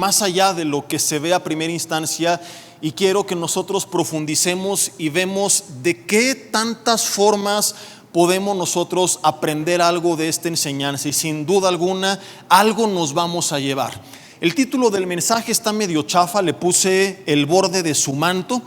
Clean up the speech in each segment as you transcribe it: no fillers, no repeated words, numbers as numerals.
más allá de lo que se ve a primera instancia, y quiero que nosotros profundicemos y vemos de qué tantas formas podemos nosotros aprender algo de esta enseñanza, y sin duda alguna algo nos vamos a llevar. El título del mensaje está medio chafa, le puse el borde de su manto.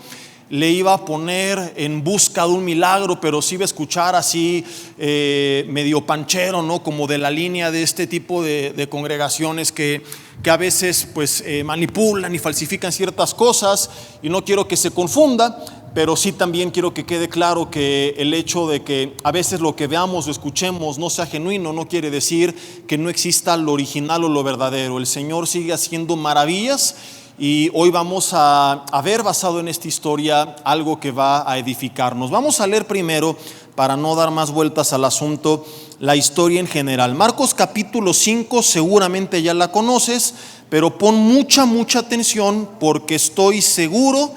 Le iba a poner en busca de un milagro, pero sí iba a escuchar así medio panchero, ¿no? Como de la línea de este tipo de congregaciones que a veces pues manipulan y falsifican ciertas cosas, y no quiero que se confunda, pero sí también quiero que quede claro que el hecho de que a veces lo que veamos o escuchemos no sea genuino no quiere decir que no exista lo original o lo verdadero. El Señor sigue haciendo maravillas. Y hoy vamos a ver, basado en esta historia, algo que va a edificarnos. Vamos a leer primero, para no dar más vueltas al asunto, la historia en general. Marcos capítulo 5, seguramente ya la conoces, pero pon mucha atención, porque estoy seguro,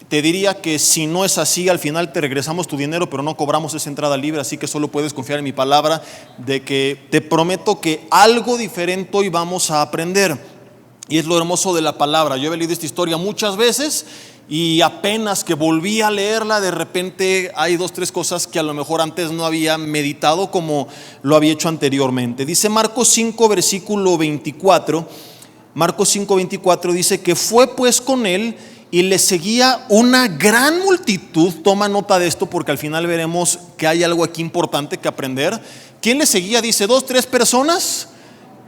te diría que si no es así, al final te regresamos tu dinero, pero no cobramos esa entrada libre, así que solo puedes confiar en mi palabra, de que te prometo que algo diferente hoy vamos a aprender. Y es lo hermoso de la palabra. Yo he leído esta historia muchas veces, y apenas que volví a leerla, de repente hay 2, 3 cosas que a lo mejor antes no había meditado como lo había hecho anteriormente. Dice Marcos 5, versículo 24. Marcos 5, 24 dice que fue pues con él y le seguía una gran multitud. Toma nota de esto, porque al final veremos que hay algo aquí importante que aprender. ¿Quién le seguía? Dice 2, 3 personas.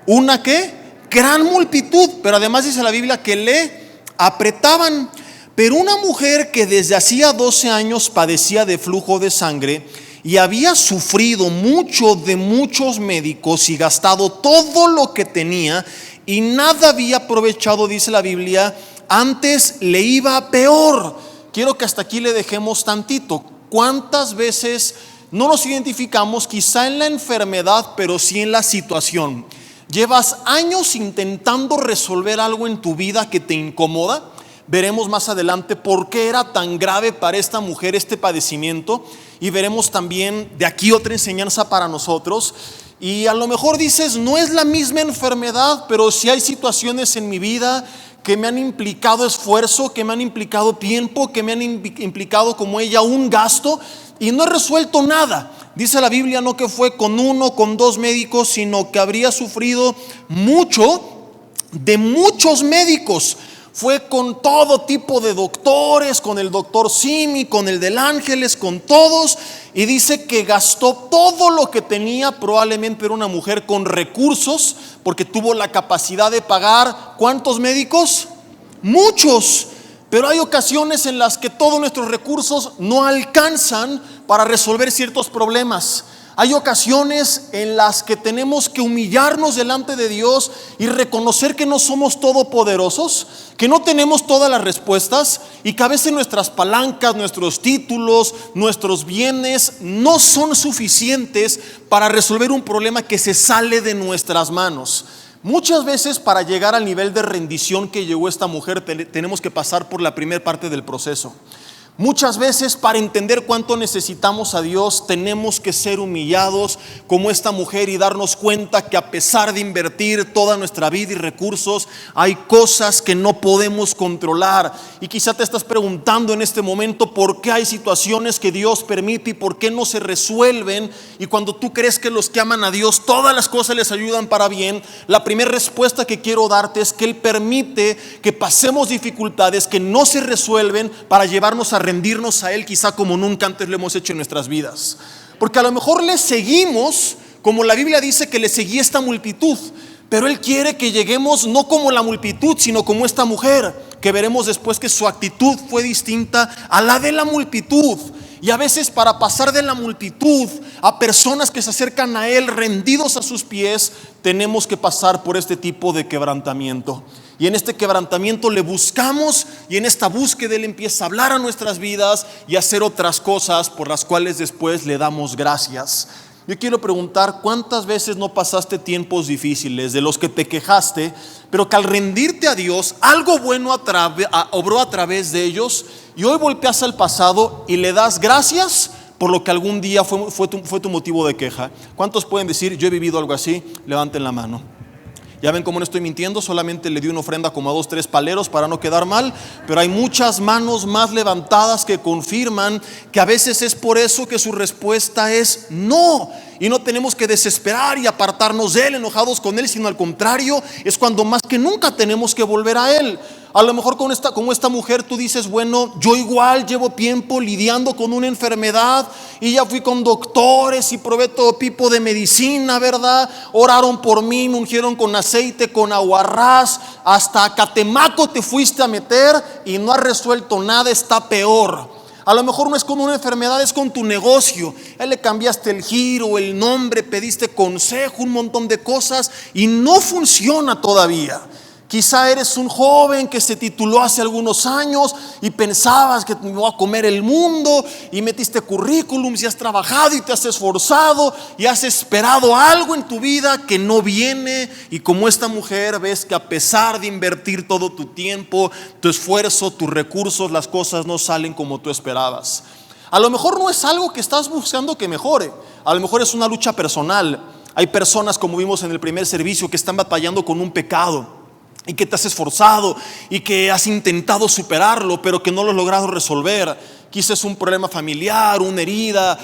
¿Una qué? Gran multitud, pero además dice la Biblia que le apretaban. Pero una mujer que desde hacía 12 años padecía de flujo de sangre y había sufrido mucho de muchos médicos y gastado todo lo que tenía y nada había aprovechado, dice la Biblia, antes le iba peor. Quiero que hasta aquí le dejemos tantito. ¿Cuántas veces no nos identificamos quizá en la enfermedad, pero sí en la situación? Llevas años intentando resolver algo en tu vida que te incomoda. Veremos más adelante por qué era tan grave para esta mujer este padecimiento, y veremos también de aquí otra enseñanza para nosotros. Y a lo mejor dices, no es la misma enfermedad, pero sí hay situaciones en mi vida que me han implicado esfuerzo, que me han implicado tiempo, que me han implicado como ella un gasto, y no he resuelto nada. Dice la Biblia no que fue con 1, con 2 médicos, sino que habría sufrido mucho de muchos médicos. Fue con todo tipo de doctores, con el doctor Simi, con el del Ángeles, con todos. Y dice que gastó todo lo que tenía. Probablemente era una mujer con recursos, porque tuvo la capacidad de pagar. ¿Cuántos médicos? Muchos. Pero hay ocasiones en las que todos nuestros recursos no alcanzan para resolver ciertos problemas. Hay ocasiones en las que tenemos que humillarnos delante de Dios y reconocer que no somos todopoderosos, que no tenemos todas las respuestas, y que a veces nuestras palancas, nuestros títulos, nuestros bienes no son suficientes para resolver un problema que se sale de nuestras manos. Muchas veces, para llegar al nivel de rendición que llegó esta mujer, tenemos que pasar por la primera parte del proceso. Muchas veces, para entender cuánto necesitamos a Dios, tenemos que ser humillados como esta mujer y darnos cuenta que a pesar de invertir toda nuestra vida y recursos, hay cosas que no podemos controlar. Y quizá te estás preguntando en este momento por qué hay situaciones que Dios permite y por qué no se resuelven. Y cuando tú crees que los que aman a Dios todas las cosas les ayudan para bien, la primera respuesta que quiero darte es que Él permite que pasemos dificultades que no se resuelven para llevarnos a rendirnos a Él, quizá como nunca antes lo hemos hecho en nuestras vidas. Porque a lo mejor le seguimos como la Biblia dice que le seguía esta multitud, pero Él quiere que lleguemos no como la multitud, sino como esta mujer, que veremos después que su actitud fue distinta a la de la multitud. Y a veces, para pasar de la multitud a personas que se acercan a Él rendidos a sus pies, tenemos que pasar por este tipo de quebrantamiento. Y en este quebrantamiento le buscamos, y en esta búsqueda Él empieza a hablar a nuestras vidas y a hacer otras cosas por las cuales después le damos gracias. Yo quiero preguntar, ¿cuántas veces no pasaste tiempos difíciles de los que te quejaste, pero que al rendirte a Dios algo bueno obró a través de ellos, y hoy volteas al pasado y le das gracias por lo que algún día fue tu motivo de queja? ¿Cuántos pueden decir, yo he vivido algo así? Levanten la mano. Ya ven cómo no estoy mintiendo, solamente le di una ofrenda como a 2, 3 paleros para no quedar mal, pero hay muchas manos más levantadas que confirman que a veces es por eso que su respuesta es no. Y no tenemos que desesperar y apartarnos de Él, enojados con Él, sino al contrario, es cuando más que nunca tenemos que volver a Él. A lo mejor como esta mujer tú dices, bueno, yo igual llevo tiempo lidiando con una enfermedad y ya fui con doctores y probé todo tipo de medicina, ¿verdad? Oraron por mí, me ungieron con aceite, con aguarrás, hasta Catemaco te fuiste a meter y no has resuelto nada, está peor. A lo mejor no es con una enfermedad, es con tu negocio. Ya le cambiaste el giro, el nombre, pediste consejo, un montón de cosas y no funciona todavía. Quizá eres un joven que se tituló hace algunos años y pensabas que me iba a comer el mundo y metiste currículums y has trabajado y te has esforzado y has esperado algo en tu vida que no viene, y como esta mujer ves que a pesar de invertir todo tu tiempo, tu esfuerzo, tus recursos, las cosas no salen como tú esperabas. A lo mejor no es algo que estás buscando que mejore, a lo mejor es una lucha personal. Hay personas, como vimos en el primer servicio, que están batallando con un pecado y que te has esforzado y que has intentado superarlo, pero que no lo has logrado resolver. Quizás un problema familiar, una herida,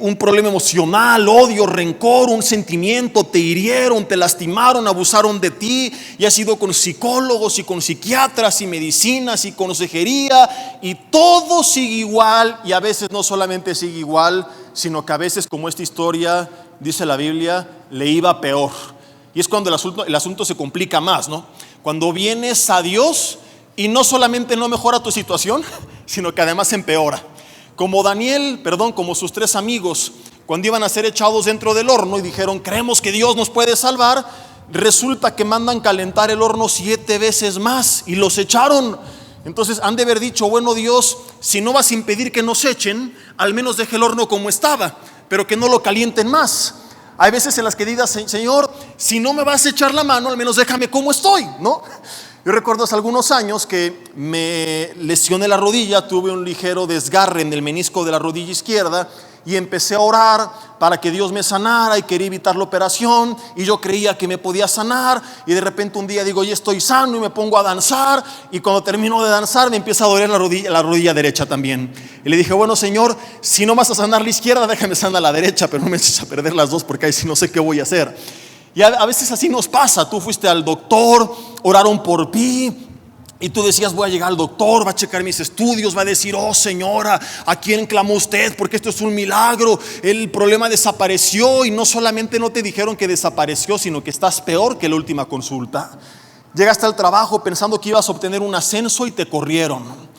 un problema emocional, odio, rencor, un sentimiento, te hirieron, te lastimaron, abusaron de ti y has ido con psicólogos y con psiquiatras y medicinas y consejería y todo sigue igual. Y a veces no solamente sigue igual, sino que a veces, como esta historia dice la Biblia, le iba peor. Y es cuando el asunto se complica más, ¿no? Cuando vienes a Dios y no solamente no mejora tu situación, sino que además empeora. Como como sus 3 amigos, cuando iban a ser echados dentro del horno y dijeron, creemos que Dios nos puede salvar, resulta que mandan calentar el horno 7 veces más y los echaron. Entonces han de haber dicho, bueno, Dios, si no vas a impedir que nos echen, al menos deje el horno como estaba, pero que no lo calienten más. Hay veces en las que digas, Señor, si no me vas a echar la mano, al menos déjame como estoy, ¿no? Yo recuerdo hace algunos años que me lesioné la rodilla, tuve un ligero desgarre en el menisco de la rodilla izquierda y empecé a orar para que Dios me sanara y quería evitar la operación y yo creía que me podía sanar y de repente un día digo, ya estoy sano y me pongo a danzar y cuando termino de danzar me empieza a doler la rodilla derecha también. Y le dije, bueno, Señor, si no vas a sanar la izquierda, déjame sanar la derecha, pero no me eches a perder las dos porque ahí sí no sé qué voy a hacer. Y a veces así nos pasa, tú fuiste al doctor, oraron por ti y tú decías, voy a llegar al doctor, va a checar mis estudios, va a decir, oh señora, ¿a quién clamó usted? Porque esto es un milagro, el problema desapareció. Y no solamente no te dijeron que desapareció, sino que estás peor que la última consulta. Llegaste al trabajo pensando que ibas a obtener un ascenso y te corrieron.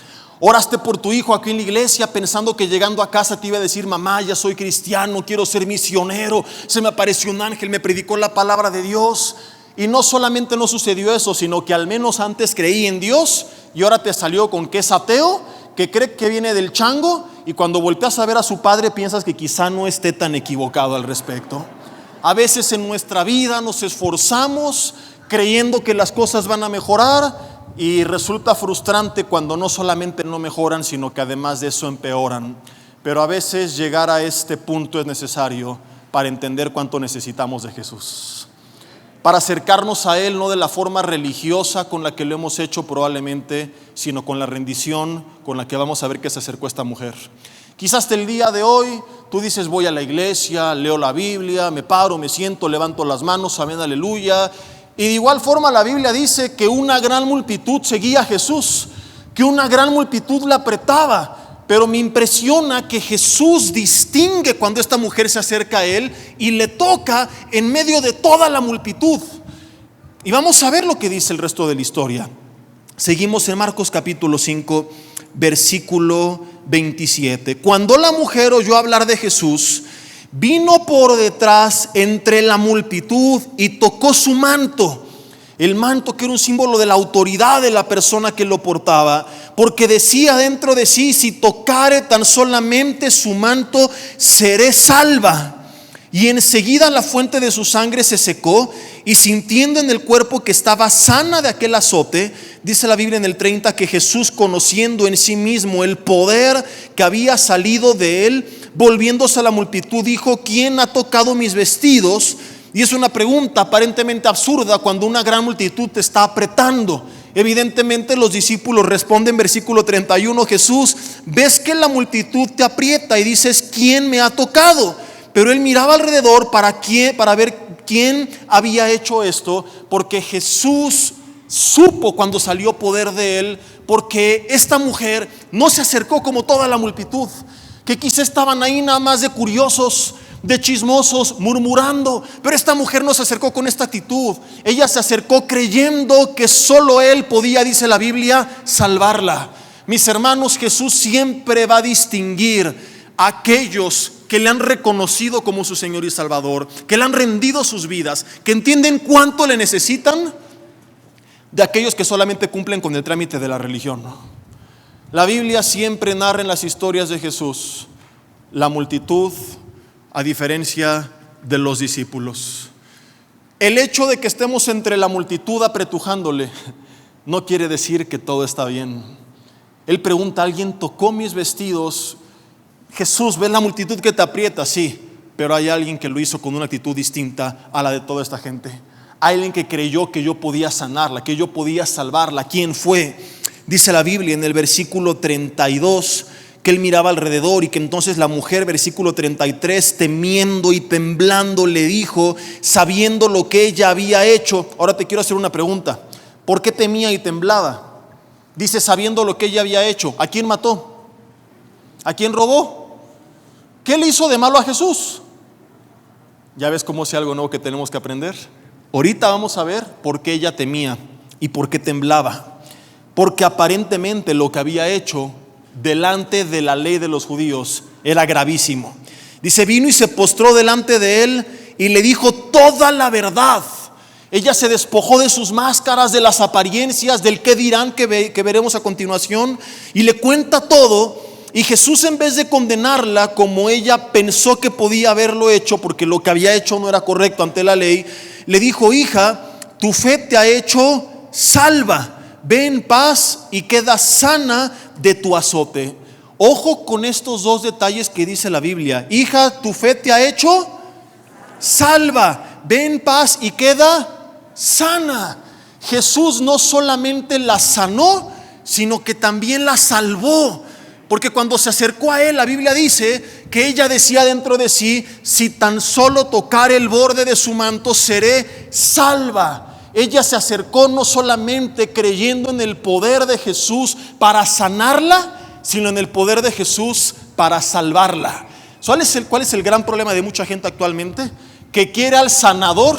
Oraste por tu hijo aquí en la iglesia pensando que llegando a casa te iba a decir, mamá, ya soy cristiano, quiero ser misionero, se me apareció un ángel, me predicó la palabra de Dios. Y no solamente no sucedió eso, sino que al menos antes creí en Dios y ahora te salió con que es ateo, que cree que viene del chango, y cuando volteas a ver a su padre piensas que quizá no esté tan equivocado al respecto. A veces en nuestra vida nos esforzamos creyendo que las cosas van a mejorar y resulta frustrante cuando no solamente no mejoran, sino que además de eso empeoran. Pero a veces llegar a este punto es necesario para entender cuánto necesitamos de Jesús, para acercarnos a Él no de la forma religiosa con la que lo hemos hecho probablemente, sino con la rendición con la que vamos a ver que se acercó esta mujer. Quizás hasta el día de hoy tú dices, voy a la iglesia, leo la Biblia, me paro, me siento, levanto las manos, amén, aleluya. Y de igual forma la Biblia dice que una gran multitud seguía a Jesús, que una gran multitud le apretaba. Pero me impresiona que Jesús distingue cuando esta mujer se acerca a Él y le toca en medio de toda la multitud. Y vamos a ver lo que dice el resto de la historia. Seguimos en Marcos capítulo 5, versículo 27. Cuando la mujer oyó hablar de Jesús, vino por detrás entre la multitud y tocó su manto. El manto que era un símbolo de la autoridad de la persona que lo portaba, porque decía dentro de sí, si tocare tan solamente su manto, seré salva. Y enseguida la fuente de su sangre se secó, y sintiendo en el cuerpo que estaba sana de aquel azote, dice la Biblia en el 30 que Jesús, conociendo en sí mismo el poder que había salido de él, volviéndose a la multitud, dijo, ¿quién ha tocado mis vestidos? Y es una pregunta aparentemente absurda cuando una gran multitud te está apretando. Evidentemente los discípulos responden, versículo 31, Jesús, ves que la multitud te aprieta y dices, ¿quién me ha tocado? Pero él miraba alrededor para ver quién había hecho esto, porque Jesús supo cuando salió poder de él, porque esta mujer no se acercó como toda la multitud, que quizá estaban ahí nada más de curiosos, de chismosos, murmurando. Pero esta mujer no se acercó con esta actitud. Ella se acercó creyendo que solo él podía, dice la Biblia, salvarla. Mis hermanos, Jesús siempre va a distinguir a aquellos que le han reconocido como su Señor y Salvador, que le han rendido sus vidas, que entienden cuánto le necesitan, de aquellos que solamente cumplen con el trámite de la religión. La Biblia siempre narra en las historias de Jesús la multitud, a diferencia de los discípulos. El hecho de que estemos entre la multitud apretujándole no quiere decir que todo está bien. Él pregunta, ¿alguien tocó mis vestidos? Jesús, ¿ves la multitud que te aprieta? Sí, pero hay alguien que lo hizo con una actitud distinta a la de toda esta gente. Hay alguien que creyó que yo podía sanarla, que yo podía salvarla. ¿Quién fue? Dice la Biblia en el versículo 32 que él miraba alrededor y que entonces la mujer, versículo 33, temiendo y temblando le dijo, sabiendo lo que ella había hecho. Ahora te quiero hacer una pregunta. ¿Por qué temía y temblaba? Dice, sabiendo lo que ella había hecho. ¿A quién mató? ¿A quién robó? ¿Qué le hizo de malo a Jesús? ¿Ya ves cómo es algo nuevo que tenemos que aprender? Ahorita vamos a ver por qué ella temía y por qué temblaba. Porque aparentemente lo que había hecho delante de la ley de los judíos era gravísimo. Dice, vino y se postró delante de él y le dijo toda la verdad. Ella se despojó de sus máscaras, de las apariencias, del qué dirán que veremos a continuación, y le cuenta todo. Y Jesús, en vez de condenarla como ella pensó que podía haberlo hecho, porque lo que había hecho no era correcto ante la ley, le dijo, hija, tu fe te ha hecho salva, ve en paz y queda sana de tu azote. Ojo con estos dos detalles que dice la Biblia. Hija, tu fe te ha hecho salva, ve en paz y queda sana. Jesús no solamente la sanó, sino que también la salvó. Porque cuando se acercó a él, la Biblia dice que ella decía dentro de sí, si tan solo tocar el borde de su manto, seré salva. Ella se acercó no solamente creyendo en el poder de Jesús para sanarla, sino en el poder de Jesús para salvarla. ¿Cuál es el gran problema de mucha gente actualmente? Que quiere al sanador,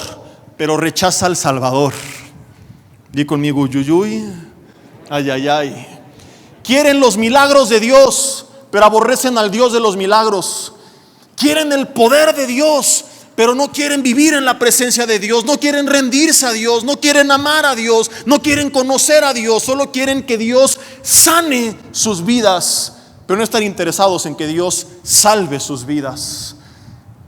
pero rechaza al salvador. Di conmigo, yuyuy, ay, ay, ay. Quieren los milagros de Dios, pero aborrecen al Dios de los milagros. Quieren el poder de Dios, pero no quieren vivir en la presencia de Dios, no quieren rendirse a Dios, no quieren amar a Dios, no quieren conocer a Dios, solo quieren que Dios sane sus vidas, pero no están interesados en que Dios salve sus vidas.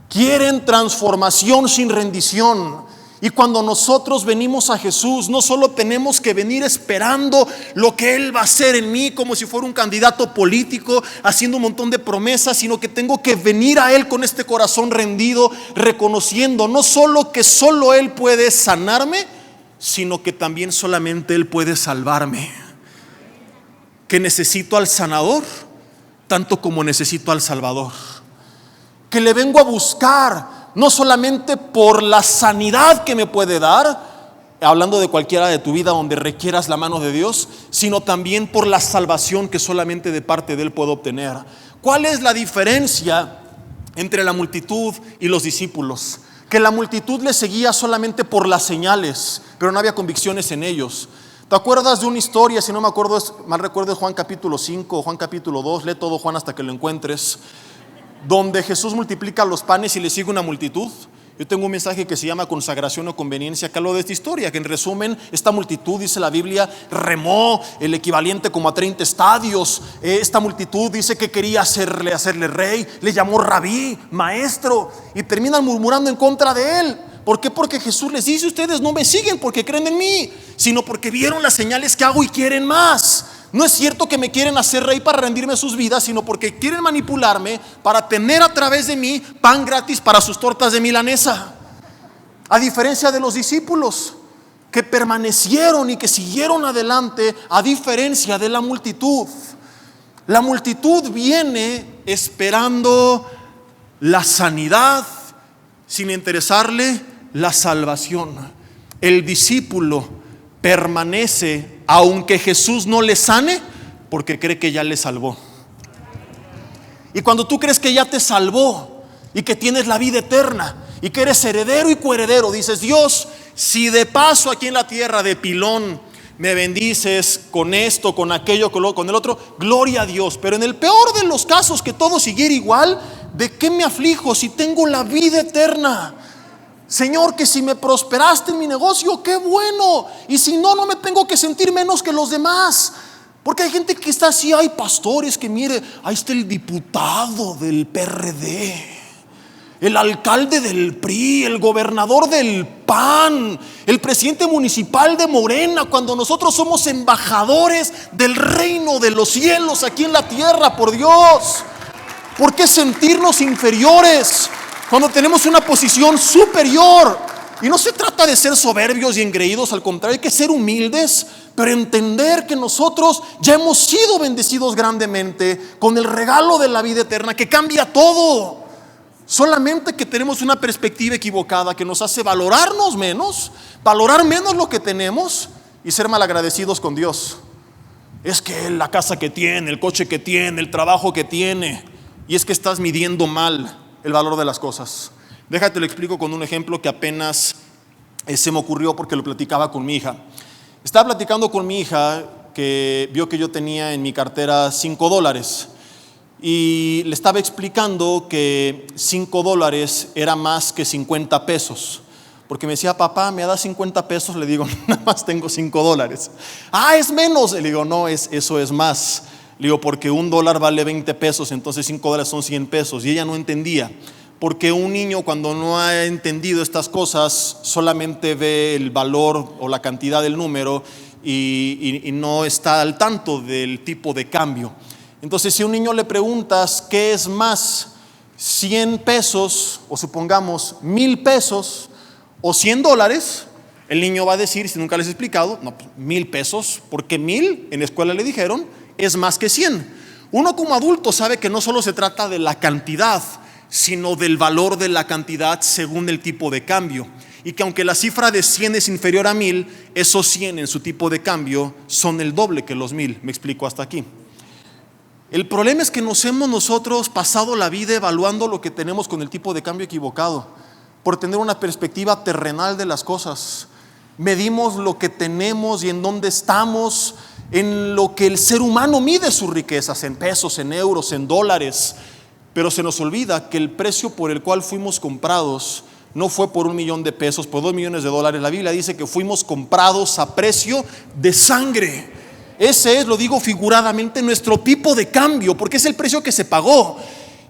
Quieren transformación sin rendición. Y cuando nosotros venimos a Jesús, no solo tenemos que venir esperando lo que Él va a hacer en mí como si fuera un candidato político haciendo un montón de promesas, sino que tengo que venir a Él con este corazón rendido, reconociendo no solo que solo Él puede sanarme, sino que también solamente Él puede salvarme. Que necesito al sanador tanto como necesito al Salvador. Que le vengo a buscar no solamente por la sanidad que me puede dar, hablando de cualquiera de tu vida donde requieras la mano de Dios, sino también por la salvación que solamente de parte de Él puedo obtener. ¿Cuál es la diferencia entre la multitud y los discípulos? Que la multitud le seguía solamente por las señales, pero no había convicciones en ellos. ¿Te acuerdas de una historia? Si no me acuerdo, mal recuerdo, es Juan capítulo 5 o Juan capítulo 2, lee todo Juan hasta que lo encuentres, donde Jesús multiplica los panes y le sigue una multitud. Yo tengo un mensaje que se llama consagración o conveniencia, que hablo de esta historia, que en resumen, esta multitud, dice la Biblia, remó el equivalente como a 30 estadios. Esta multitud dice que quería hacerle rey, le llamó rabí, maestro, y terminan murmurando en contra de él. ¿Por qué? Porque Jesús les dice, ustedes no me siguen porque creen en mí, sino porque vieron las señales que hago y quieren más. No es cierto que me quieren hacer rey para rendirme sus vidas, sino porque quieren manipularme para tener a través de mí pan gratis para sus tortas de milanesa. A diferencia de los discípulos que permanecieron y que siguieron adelante, a diferencia de la multitud. La multitud viene esperando la sanidad sin interesarle la salvación. El discípulo permanece aunque Jesús no le sane, porque cree que ya le salvó. Y cuando tú crees que ya te salvó y que tienes la vida eterna y que eres heredero y coheredero, dices: Dios, si de paso aquí en la tierra de pilón me bendices con esto, con aquello, con el otro, gloria a Dios. Pero en el peor de los casos, que todo siguiera igual, ¿de qué me aflijo si tengo la vida eterna? Señor, que si me prosperaste en mi negocio, qué bueno. Y si no, no me tengo que sentir menos que los demás. Porque hay gente que está así. Hay pastores que, mire, ahí está el diputado del PRD, el alcalde del PRI, el gobernador del PAN, el presidente municipal de Morena, cuando nosotros somos embajadores del reino de los cielos aquí en la tierra, por Dios. ¿Por qué sentirnos inferiores cuando tenemos una posición superior? Y no se trata de ser soberbios y engreídos, al contrario, hay que ser humildes, pero entender que nosotros ya hemos sido bendecidos grandemente con el regalo de la vida eterna que cambia todo. Solamente que tenemos una perspectiva equivocada que nos hace valorarnos menos, valorar menos lo que tenemos y ser malagradecidos con Dios. Es que la casa que tiene, el coche que tiene, el trabajo que tiene, y es que estás midiendo mal el valor de las cosas. Déjate lo explico con un ejemplo que apenas se me ocurrió porque lo platicaba con mi hija. Estaba platicando con mi hija que vio que yo tenía en mi cartera $5 y le estaba explicando que $5 era más que 50 pesos. Porque me decía: papá, ¿me das 50 pesos? Le digo: nada más tengo $5. Ah, es menos. Le digo: no, eso es más. Le digo: porque $1 vale 20 pesos, entonces $5 son 100 pesos. Y ella no entendía. Porque un niño, cuando no ha entendido estas cosas, solamente ve el valor o la cantidad del número y no está al tanto del tipo de cambio. Entonces, si a un niño le preguntas qué es más, 100 pesos o supongamos 1,000 pesos o $100, el niño va a decir, si nunca les he explicado, no, 1,000 pesos, porque 1,000 en la escuela le dijeron es más que 100. Uno como adulto sabe que no solo se trata de la cantidad, sino del valor de la cantidad según el tipo de cambio. Y que aunque la cifra de 100 es inferior a 1,000, esos 100 en su tipo de cambio son el doble que los 1,000. Me explico hasta aquí. El problema es que nos hemos nosotros pasado la vida evaluando lo que tenemos con el tipo de cambio equivocado, por tener una perspectiva terrenal de las cosas. Medimos lo que tenemos y en dónde estamos, en lo que el ser humano mide sus riquezas, en pesos, en euros, en dólares. Pero se nos olvida que el precio por el cual fuimos comprados no fue por $1,000,000, por $2,000,000. La Biblia dice que fuimos comprados a precio de sangre. Ese es, lo digo figuradamente, nuestro tipo de cambio, porque es el precio que se pagó.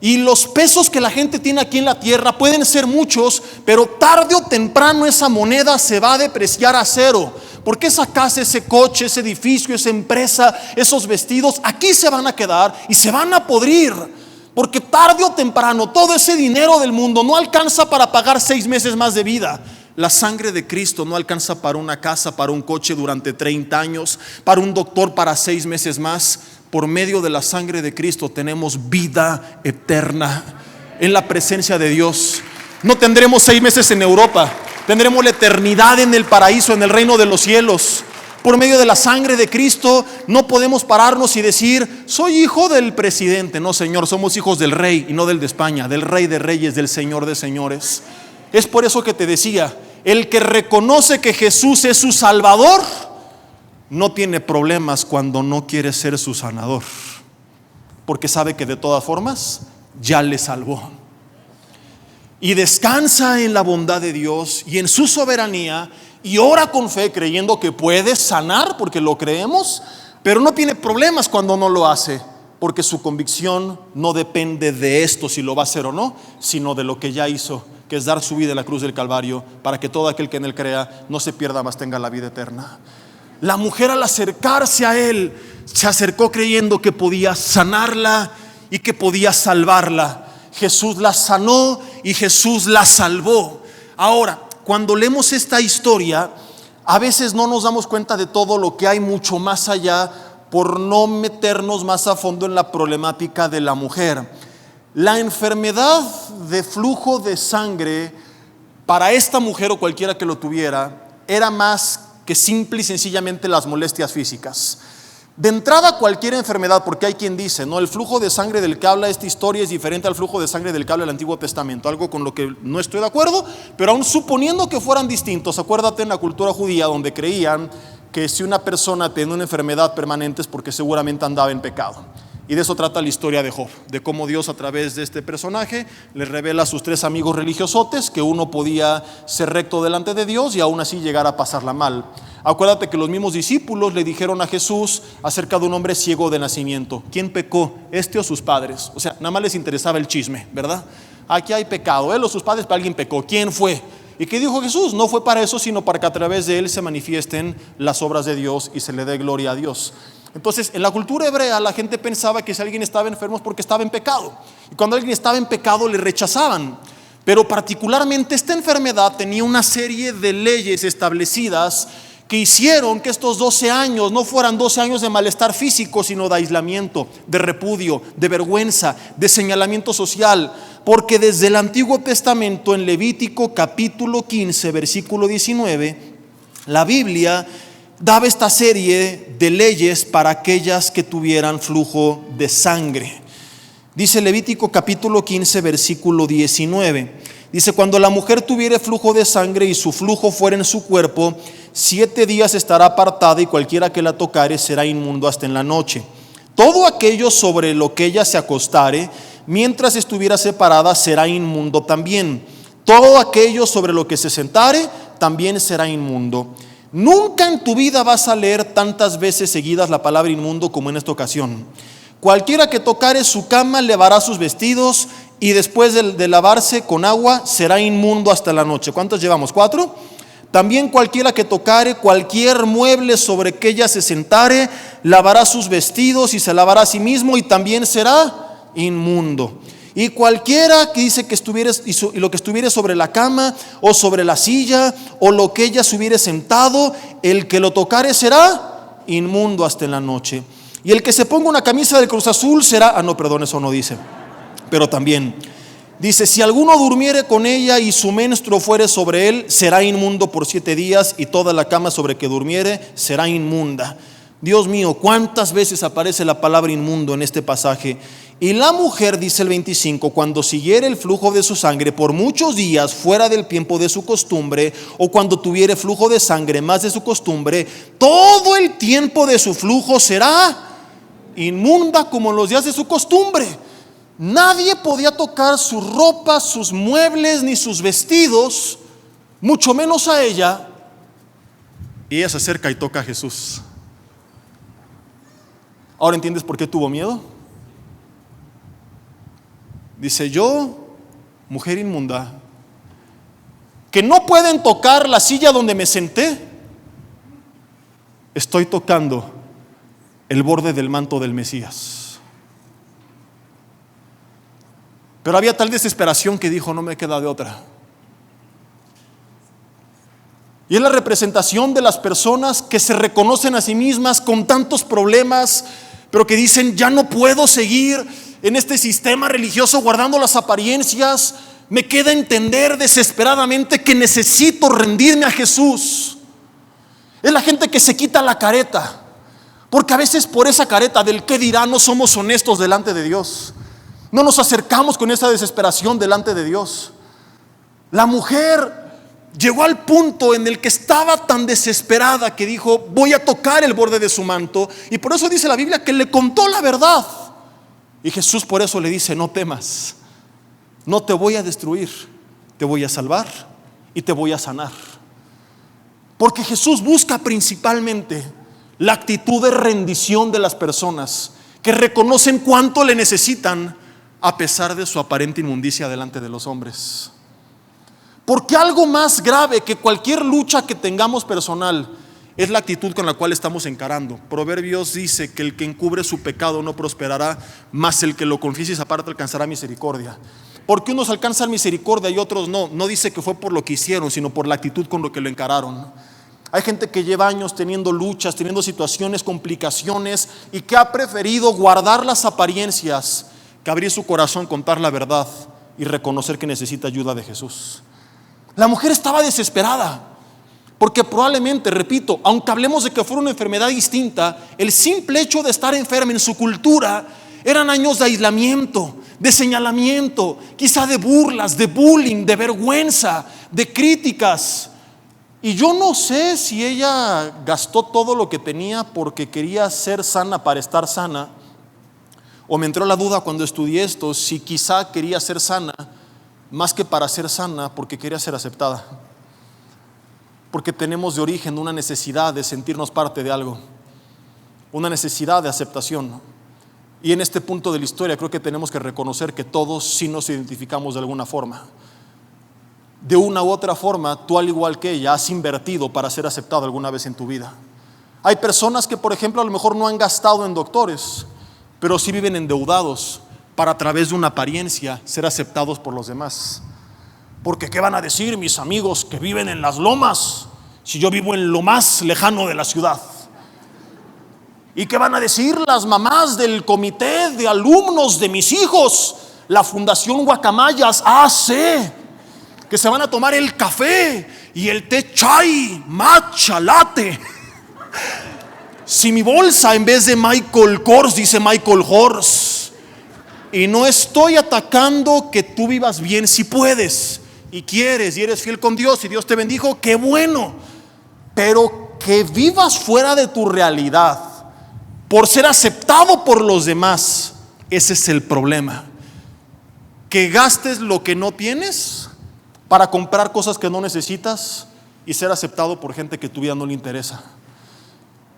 Y los pesos que la gente tiene aquí en la tierra pueden ser muchos, pero tarde o temprano esa moneda se va a depreciar a cero. Porque esa casa, ese coche, ese edificio, esa empresa, esos vestidos, aquí se van a quedar y se van a podrir. Porque tarde o temprano todo ese dinero del mundo no alcanza para pagar 6 meses más de vida. La sangre de Cristo no alcanza para una casa, para un coche durante 30 años, para un doctor para 6 meses más. Por medio de la sangre de Cristo tenemos vida eterna en la presencia de Dios. No tendremos 6 meses en Europa, tendremos la eternidad en el paraíso, en el reino de los cielos. Por medio de la sangre de Cristo no podemos pararnos y decir: soy hijo del presidente. No, Señor, somos hijos del Rey, y no del de España, del Rey de Reyes, del Señor de Señores. Es por eso que te decía, el que reconoce que Jesús es su Salvador no tiene problemas cuando no quiere ser su sanador, porque sabe que de todas formas ya le salvó. Y descansa en la bondad de Dios y en su soberanía, y ora con fe creyendo que puede sanar, porque lo creemos, pero no tiene problemas cuando no lo hace, porque su convicción no depende de esto, si lo va a hacer o no, sino de lo que ya hizo, que es dar su vida en la cruz del Calvario, para que todo aquel que en él crea no se pierda, mas tenga la vida eterna. La mujer, al acercarse a él, se acercó creyendo que podía sanarla y que podía salvarla. Jesús la sanó y Jesús la salvó. Ahora, cuando leemos esta historia, a veces no nos damos cuenta de todo lo que hay mucho más allá por no meternos más a fondo en la problemática de la mujer. La enfermedad de flujo de sangre para esta mujer o cualquiera que lo tuviera era más que simple y sencillamente las molestias físicas. De entrada, cualquier enfermedad, porque hay quien dice, no, el flujo de sangre del que habla esta historia es diferente al flujo de sangre del que habla el Antiguo Testamento, algo con lo que no estoy de acuerdo, pero aún suponiendo que fueran distintos, acuérdate en la cultura judía donde creían que si una persona tenía una enfermedad permanente es porque seguramente andaba en pecado. Y de eso trata la historia de Job, de cómo Dios a través de este personaje le revela a sus tres amigos religiosotes que uno podía ser recto delante de Dios y aún así llegar a pasarla mal. Acuérdate que los mismos discípulos le dijeron a Jesús acerca de un hombre ciego de nacimiento. ¿Quién pecó? ¿Este o sus padres? O sea, nada más les interesaba el chisme, ¿verdad? Aquí hay pecado, él o sus padres, pero alguien pecó. ¿Quién fue? ¿Y qué dijo Jesús? No fue para eso, sino para que a través de él se manifiesten las obras de Dios y se le dé gloria a Dios. Entonces, en la cultura hebrea la gente pensaba que si alguien estaba enfermo es porque estaba en pecado. Y cuando alguien estaba en pecado le rechazaban. Pero particularmente esta enfermedad tenía una serie de leyes establecidas que hicieron que estos 12 años no fueran 12 años de malestar físico, sino de aislamiento, de repudio, de vergüenza, de señalamiento social. Porque desde el Antiguo Testamento, en Levítico capítulo 15, versículo 19, la Biblia daba esta serie de leyes para aquellas que tuvieran flujo de sangre. Dice Levítico capítulo 15, versículo 19. Dice: cuando la mujer tuviere flujo de sangre y su flujo fuera en su cuerpo, 7 días estará apartada, y cualquiera que la tocare será inmundo hasta en la noche. Todo aquello sobre lo que ella se acostare, mientras estuviera separada, será inmundo también. Todo aquello sobre lo que se sentare, también será inmundo. Nunca en tu vida vas a leer tantas veces seguidas la palabra inmundo como en esta ocasión. Cualquiera que tocare su cama lavará sus vestidos, y después de lavarse con agua será inmundo hasta la noche. ¿Cuántos llevamos? 4. También cualquiera que tocare cualquier mueble sobre que ella se sentare, lavará sus vestidos y se lavará a sí mismo, y también será inmundo. Y cualquiera que dice que estuviere, y lo que estuviere sobre la cama o sobre la silla o lo que ella se hubiere sentado, el que lo tocare será inmundo hasta en la noche. Y el que se ponga una camisa del Cruz Azul será, eso no dice, pero también dice: si alguno durmiere con ella y su menstruo fuere sobre él, será inmundo por 7 días, y toda la cama sobre que durmiere será inmunda. Dios mío, ¿cuántas veces aparece la palabra inmundo en este pasaje? Y la mujer, dice el 25, cuando siguiere el flujo de su sangre por muchos días fuera del tiempo de su costumbre, o cuando tuviere flujo de sangre más de su costumbre, todo el tiempo de su flujo será inmunda como en los días de su costumbre. Nadie podía tocar su ropa, sus muebles, ni sus vestidos, mucho menos a ella. Y ella se acerca y toca a Jesús. ¿Ahora entiendes por qué tuvo miedo? Dice: yo, mujer inmunda, que no pueden tocar la silla donde me senté, estoy tocando el borde del manto del Mesías. Pero había tal desesperación que dijo: no me queda de otra. Y es la representación de las personas que se reconocen a sí mismas con tantos problemas, pero que dicen: ya no puedo seguir en este sistema religioso guardando las apariencias. Me queda entender desesperadamente que necesito rendirme a Jesús. Es la gente que se quita la careta, porque a veces por esa careta del qué dirá no somos honestos delante de Dios. No nos acercamos con esa desesperación delante de Dios. La mujer llegó al punto en el que estaba tan desesperada que dijo: voy a tocar el borde de su manto. Y por eso dice la Biblia que le contó la verdad. Y Jesús por eso le dice: no temas, no te voy a destruir, te voy a salvar y te voy a sanar. Porque Jesús busca principalmente la actitud de rendición de las personas que reconocen cuánto le necesitan a pesar de su aparente inmundicia delante de los hombres. Porque algo más grave que cualquier lucha que tengamos personal es la actitud con la cual estamos encarando. Proverbios dice que el que encubre su pecado no prosperará, mas el que lo confiese y se aparte alcanzará misericordia. Porque unos alcanzan misericordia y otros no. No dice que fue por lo que hicieron, sino por la actitud con lo que lo encararon. Hay gente que lleva años teniendo luchas, teniendo situaciones, complicaciones, y que ha preferido guardar las apariencias que abrir su corazón, contar la verdad y reconocer que necesita ayuda de Jesús. La mujer estaba desesperada, porque probablemente, repito, aunque hablemos de que fuera una enfermedad distinta, el simple hecho de estar enferma en su cultura eran años de aislamiento, de señalamiento, quizá de burlas, de bullying, de vergüenza, de críticas. Y yo no sé si ella gastó todo lo que tenía porque quería ser sana para estar sana, o me entró la duda cuando estudié esto, si quizá quería ser sana más que para ser sana porque quería ser aceptada. Porque tenemos de origen una necesidad de sentirnos parte de algo, una necesidad de aceptación. Y en este punto de la historia creo que tenemos que reconocer que todos sí nos identificamos de alguna forma. De una u otra forma, tú al igual que ella has invertido para ser aceptado alguna vez en tu vida. Hay personas que, por ejemplo, a lo mejor no han gastado en doctores, pero sí viven endeudados para, a través de una apariencia, ser aceptados por los demás. Porque ¿qué van a decir mis amigos que viven en las lomas si yo vivo en lo más lejano de la ciudad? ¿Y qué van a decir las mamás del comité de alumnos de mis hijos, la Fundación Guacamayas AC, que se van a tomar el café y el té chai, matcha, latte? Si mi bolsa en vez de Michael Kors dice Michael Horse. Y no estoy atacando que tú vivas bien si puedes y quieres y eres fiel con Dios y Dios te bendijo, qué bueno. Pero que vivas fuera de tu realidad por ser aceptado por los demás, ese es el problema. Que gastes lo que no tienes para comprar cosas que no necesitas y ser aceptado por gente que tu vida no le interesa.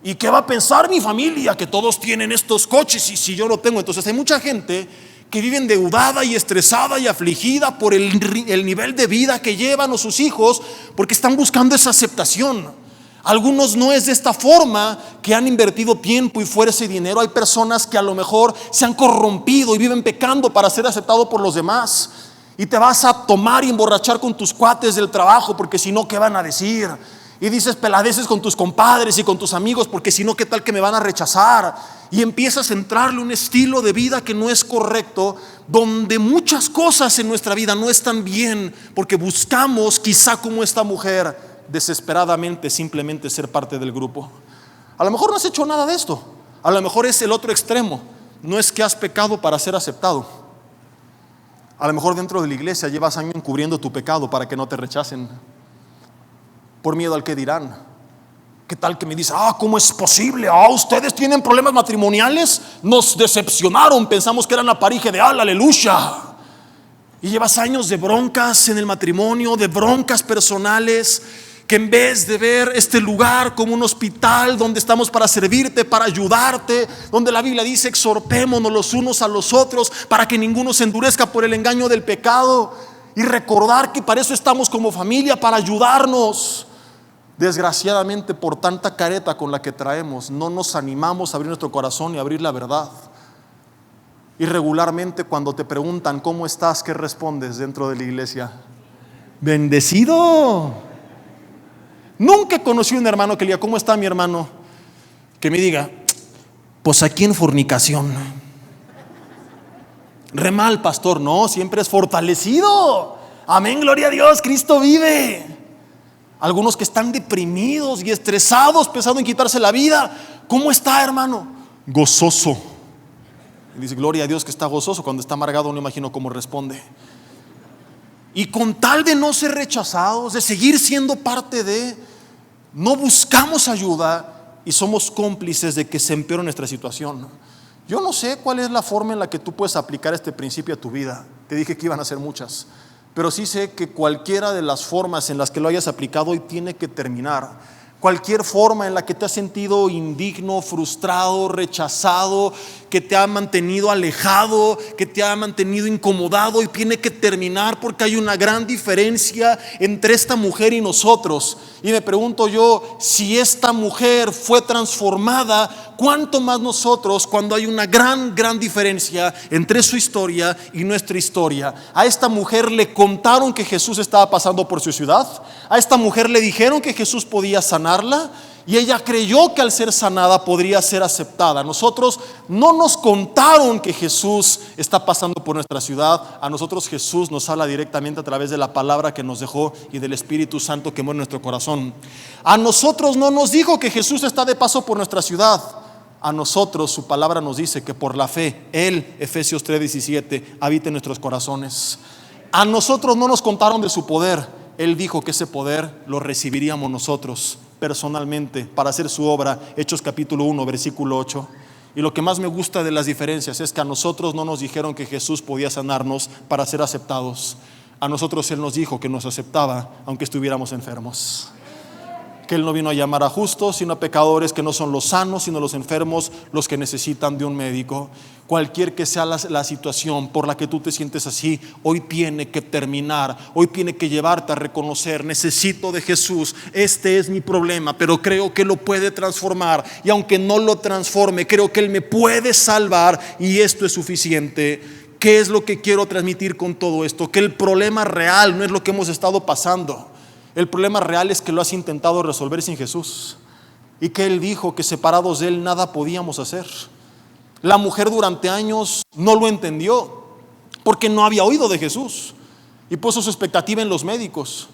¿Y qué va a pensar mi familia? Que todos tienen estos coches y si yo no tengo. Entonces hay mucha gente que vive endeudada y estresada y afligida por el nivel de vida que llevan o sus hijos, porque están buscando esa aceptación. Algunos no es de esta forma, que han invertido tiempo y fuerza y dinero. Hay personas que a lo mejor se han corrompido y viven pecando para ser aceptado por los demás. Y te vas a tomar y emborrachar con tus cuates del trabajo, porque si no, ¿qué van a decir? Y dices peladeces con tus compadres y con tus amigos, porque si no, ¿qué tal que me van a rechazar? Y empiezas a entrarle un estilo de vida que no es correcto, donde muchas cosas en nuestra vida no están bien, porque buscamos, quizá como esta mujer, desesperadamente simplemente ser parte del grupo. A lo mejor no has hecho nada de esto, a lo mejor es el otro extremo. No es que has pecado para ser aceptado. A lo mejor dentro de la iglesia llevas años encubriendo tu pecado para que no te rechacen, por miedo al que dirán. ¿Qué tal que me dice, cómo es posible? Ustedes tienen problemas matrimoniales, nos decepcionaron, pensamos que eran la pareja ideal, aleluya. Y llevas años de broncas en el matrimonio, de broncas personales, que en vez de ver este lugar como un hospital donde estamos para servirte, para ayudarte, donde la Biblia dice exhortémonos los unos a los otros para que ninguno se endurezca por el engaño del pecado, y recordar que para eso estamos como familia, para ayudarnos. Desgraciadamente, por tanta careta con la que traemos, no nos animamos a abrir nuestro corazón y abrir la verdad. Y regularmente cuando te preguntan ¿cómo estás?, ¿qué respondes dentro de la iglesia? Bendecido. Nunca conocí un hermano que le diga ¿cómo está mi hermano? Que me diga pues aquí en fornicación. Re mal, pastor. No, siempre es fortalecido. Amén, gloria a Dios, Cristo vive. Algunos que están deprimidos y estresados, pensando en quitarse la vida. ¿Cómo está, hermano? Gozoso. Y dice, gloria a Dios que está gozoso. Cuando está amargado no imagino cómo responde. Y con tal de no ser rechazados, de seguir siendo parte de, no buscamos ayuda y somos cómplices de que se empeore nuestra situación. Yo no sé cuál es la forma en la que tú puedes aplicar este principio a tu vida. Te dije que iban a ser muchas, pero sí sé que cualquiera de las formas en las que lo hayas aplicado hoy tiene que terminar. Cualquier forma en la que te has sentido indigno, frustrado, rechazado, que te ha mantenido alejado, que te ha mantenido incomodado y tiene que terminar porque hay una gran diferencia entre esta mujer y nosotros. Y me pregunto yo, si esta mujer fue transformada, ¿cuánto más nosotros cuando hay una gran diferencia entre su historia y nuestra historia? A esta mujer le contaron que Jesús estaba pasando por su ciudad. A esta mujer le dijeron que Jesús podía sanarla y ella creyó que al ser sanada podría ser aceptada. Nosotros no nos contaron que Jesús está pasando por nuestra ciudad. A nosotros Jesús nos habla directamente a través de la palabra que nos dejó y del Espíritu Santo que mueve en nuestro corazón. A nosotros no nos dijo que Jesús está de paso por nuestra ciudad. A nosotros su palabra nos dice que por la fe Él, Efesios 3:17, habita en nuestros corazones. A nosotros no nos contaron de su poder. Él dijo que ese poder lo recibiríamos nosotros personalmente para hacer su obra. Hechos capítulo 1 versículo 8. Y lo que más me gusta de las diferencias es que a nosotros no nos dijeron que Jesús podía sanarnos para ser aceptados. A nosotros Él nos dijo que nos aceptaba aunque estuviéramos enfermos, que Él no vino a llamar a justos sino a pecadores, que no son los sanos sino los enfermos los que necesitan de un médico. Cualquier que sea la situación por la que tú te sientes así, hoy tiene que terminar, hoy tiene que llevarte a reconocer: necesito de Jesús, este es mi problema, pero creo que lo puede transformar, y aunque no lo transforme, creo que Él me puede salvar y esto es suficiente. ¿Qué es lo que quiero transmitir con todo esto? Que el problema real no es lo que hemos estado pasando. El problema real es que lo has intentado resolver sin Jesús, y que Él dijo que separados de Él nada podíamos hacer. La mujer durante años no lo entendió porque no había oído de Jesús y puso su expectativa en los médicos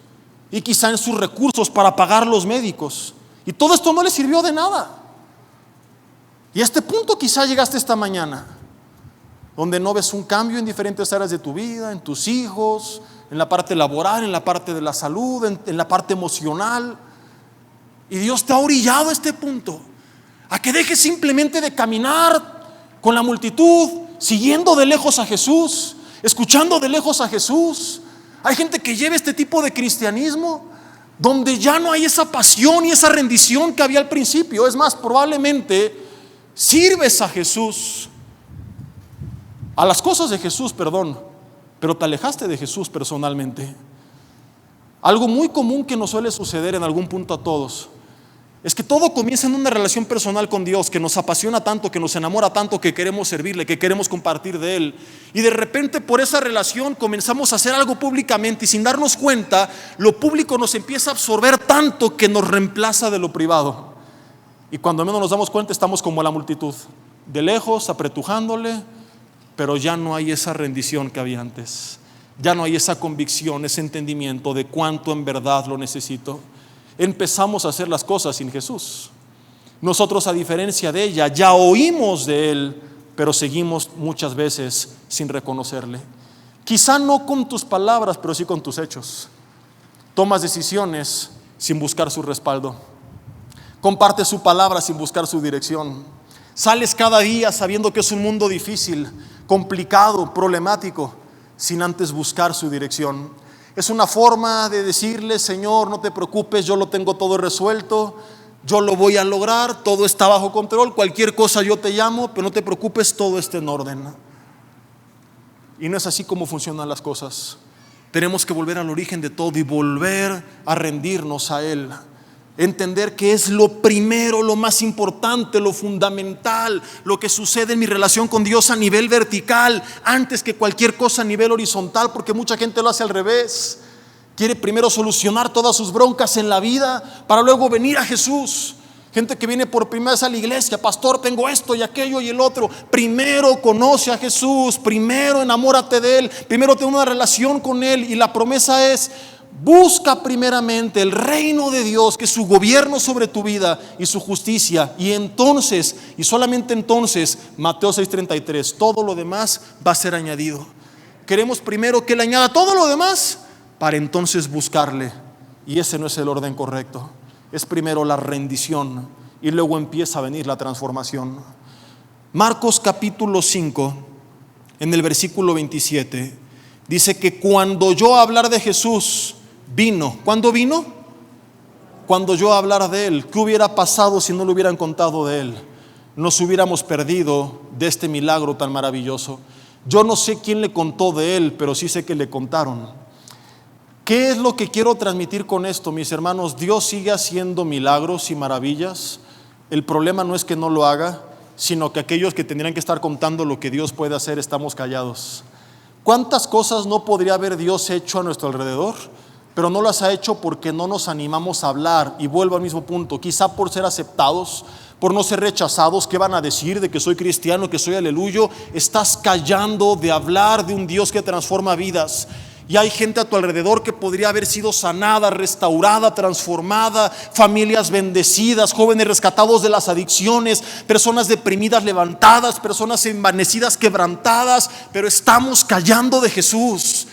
y quizá en sus recursos para pagar los médicos, y todo esto no le sirvió de nada. Y a este punto quizá llegaste esta mañana, donde no ves un cambio en diferentes áreas de tu vida, en tus hijos, en la parte laboral, en la parte de la salud, en la parte emocional. Y Dios te ha orillado a este punto, a que dejes simplemente de caminar con la multitud, siguiendo de lejos a Jesús, escuchando de lejos a Jesús. Hay gente que lleva este tipo de cristianismo donde ya no hay esa pasión y esa rendición que había al principio. Es más, probablemente sirves a Jesús, a las cosas de Jesús, pero te alejaste de Jesús personalmente. Algo muy común que nos suele suceder en algún punto a todos es que todo comienza en una relación personal con Dios, que nos apasiona tanto, que nos enamora tanto, que queremos servirle, que queremos compartir de Él. Y de repente por esa relación comenzamos a hacer algo públicamente, y sin darnos cuenta, lo público nos empieza a absorber tanto que nos reemplaza de lo privado. Y cuando menos nos damos cuenta, estamos como la multitud, de lejos, apretujándole, pero ya no hay esa rendición que había antes. Ya no hay esa convicción, ese entendimiento de cuánto en verdad lo necesito. Empezamos a hacer las cosas sin Jesús. Nosotros, a diferencia de ella, ya oímos de Él, pero seguimos muchas veces sin reconocerle. Quizá no con tus palabras, pero sí con tus hechos. Tomas decisiones sin buscar su respaldo. Compartes su palabra sin buscar su dirección. Sales cada día sabiendo que es un mundo difícil, complicado, problemático, sin antes buscar su dirección. Es una forma de decirle: Señor, no te preocupes, yo lo tengo todo resuelto, yo lo voy a lograr, todo está bajo control, cualquier cosa yo te llamo, pero no te preocupes, todo está en orden. Y no es así como funcionan las cosas. Tenemos que volver al origen de todo y volver a rendirnos a Él. Entender que es lo primero, lo más importante, lo fundamental, lo que sucede en mi relación con Dios a nivel vertical, antes que cualquier cosa a nivel horizontal, porque mucha gente lo hace al revés. Quiere primero solucionar todas sus broncas en la vida para luego venir a Jesús. Gente que viene por primera vez a la iglesia: pastor, tengo esto y aquello y el otro. Primero conoce a Jesús, primero enamórate de Él, primero ten una relación con Él, y la promesa es: busca primeramente el reino de Dios, que es su gobierno sobre tu vida y su justicia, y entonces, y solamente entonces, Mateo 6:33, todo lo demás va a ser añadido. Queremos primero que Él añada todo lo demás para entonces buscarle, y ese no es el orden correcto. Es primero la rendición y luego empieza a venir la transformación. Marcos capítulo 5, en el versículo 27, dice que cuando oyó hablar de Jesús, vino. ¿Cuándo vino? Cuando oyó hablar de Él. ¿Qué hubiera pasado si no le hubieran contado de Él? nos hubiéramos perdido de este milagro tan maravilloso. Yo no sé quién le contó de él, pero sí sé que le contaron. ¿Qué es lo que quiero transmitir con esto, mis hermanos? Dios sigue haciendo milagros y maravillas. El problema no es que no lo haga, sino que aquellos que tendrían que estar contando lo que Dios puede hacer, estamos callados. ¿Cuántas cosas no podría haber Dios hecho a nuestro alrededor? Pero no las ha hecho porque no nos animamos a hablar. Y vuelvo al mismo punto, quizá por ser aceptados, por no ser rechazados. ¿Qué van a decir de que soy cristiano, que soy aleluyo? Estás callando de hablar de un Dios que transforma vidas. Y hay gente a tu alrededor que podría haber sido sanada, restaurada, transformada, familias bendecidas, jóvenes rescatados de las adicciones, personas deprimidas levantadas, personas envanecidas quebrantadas, pero estamos callando de Jesús.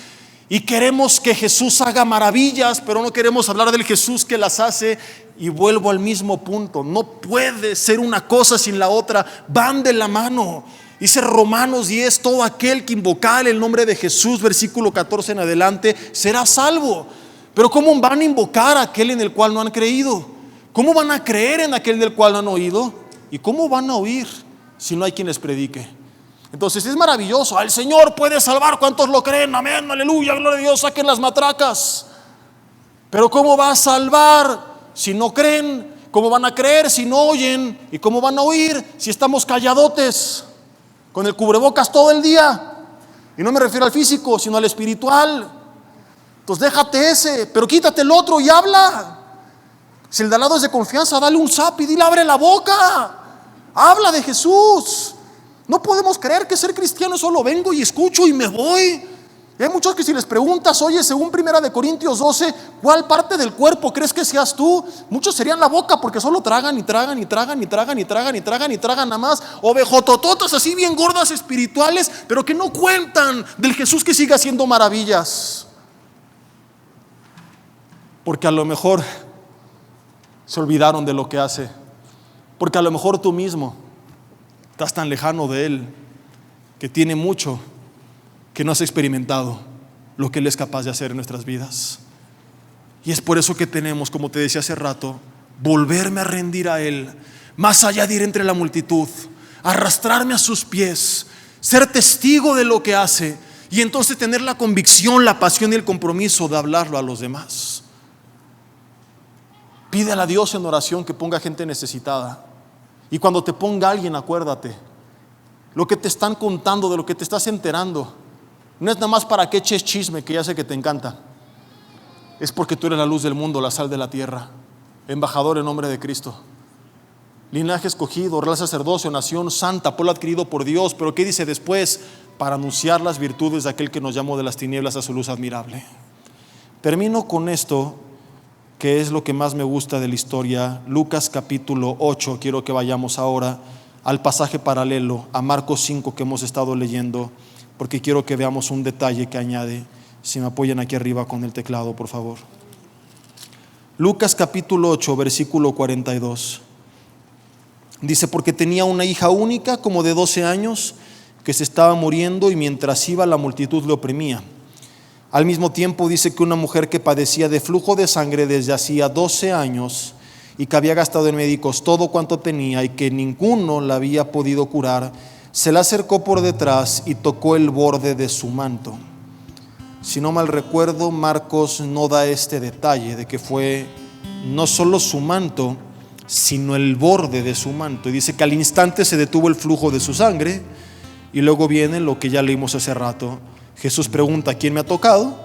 Y queremos que Jesús haga maravillas, pero no queremos hablar del Jesús que las hace. Y vuelvo al mismo punto, no puede ser una cosa sin la otra, van de la mano. Dice Romanos 10, todo aquel que invocare el nombre de Jesús, versículo 14 en adelante, será salvo. Pero ¿cómo van a invocar a aquel en el cual no han creído? ¿Cómo van a creer en aquel del cual no han oído? ¿Y cómo van a oír si no hay quien les predique? Entonces es maravilloso, el Señor puede salvar. ¿Cuántos lo creen? Amén, aleluya, gloria a Dios, saquen las matracas. Pero ¿cómo va a salvar si no creen? ¿Cómo van a creer si no oyen? ¿Y cómo van a oír si estamos calladotes, con el cubrebocas todo el día? Y no me refiero al físico, sino al espiritual. Entonces déjate ese, pero quítate el otro y habla. Si el de al lado es de confianza, dale un zap y dile, abre la boca, habla de Jesús. No podemos creer que ser cristiano es solo vengo y escucho y me voy. Y hay muchos que si les preguntas, oye, según 1 Corintios 12, ¿cuál parte del cuerpo crees que seas tú? Muchos serían la boca, porque solo tragan y tragan y tragan y tragan y tragan y tragan y tragan nada más. Ovejotototas así bien gordas espirituales, pero que no cuentan del Jesús que sigue haciendo maravillas. Porque a lo mejor se olvidaron de lo que hace. Porque a lo mejor tú mismo estás tan lejano de Él, que tiene mucho que no has experimentado lo que Él es capaz de hacer en nuestras vidas. Y es por eso que tenemos, como te decía hace rato, volverme a rendir a Él, más allá de ir entre la multitud, arrastrarme a sus pies, ser testigo de lo que hace, y entonces tener la convicción, la pasión y el compromiso de hablarlo a los demás. Pídele a Dios en oración que ponga gente necesitada. Y cuando te ponga alguien, acuérdate, lo que te están contando, de lo que te estás enterando, no es nada más para que eches chisme, que ya sé que te encanta. Es porque tú eres la luz del mundo, la sal de la tierra, embajador en nombre de Cristo, linaje escogido, real sacerdocio, nación santa, pueblo adquirido por Dios. Pero ¿qué dice después? Para anunciar las virtudes de aquel que nos llamó de las tinieblas a su luz admirable. Termino con esto, que es lo que más me gusta de la historia. Lucas capítulo 8, quiero que vayamos ahora al pasaje paralelo a Marcos 5 que hemos estado leyendo, porque quiero que veamos un detalle que añade. Si me apoyan aquí arriba con el teclado, por favor. Lucas capítulo 8, versículo 42. Dice, porque tenía una hija única como de 12 años que se estaba muriendo, y mientras iba la multitud le oprimía. Al mismo tiempo dice que una mujer que padecía de flujo de sangre desde hacía 12 años y que había gastado en médicos todo cuanto tenía y que ninguno la había podido curar, se le acercó por detrás y tocó el borde de su manto. Si no mal recuerdo, Marcos no da este detalle de que fue no solo su manto, sino el borde de su manto. Y dice que al instante se detuvo el flujo de su sangre. Y luego viene lo que ya leímos hace rato. Jesús pregunta, ¿quién me ha tocado?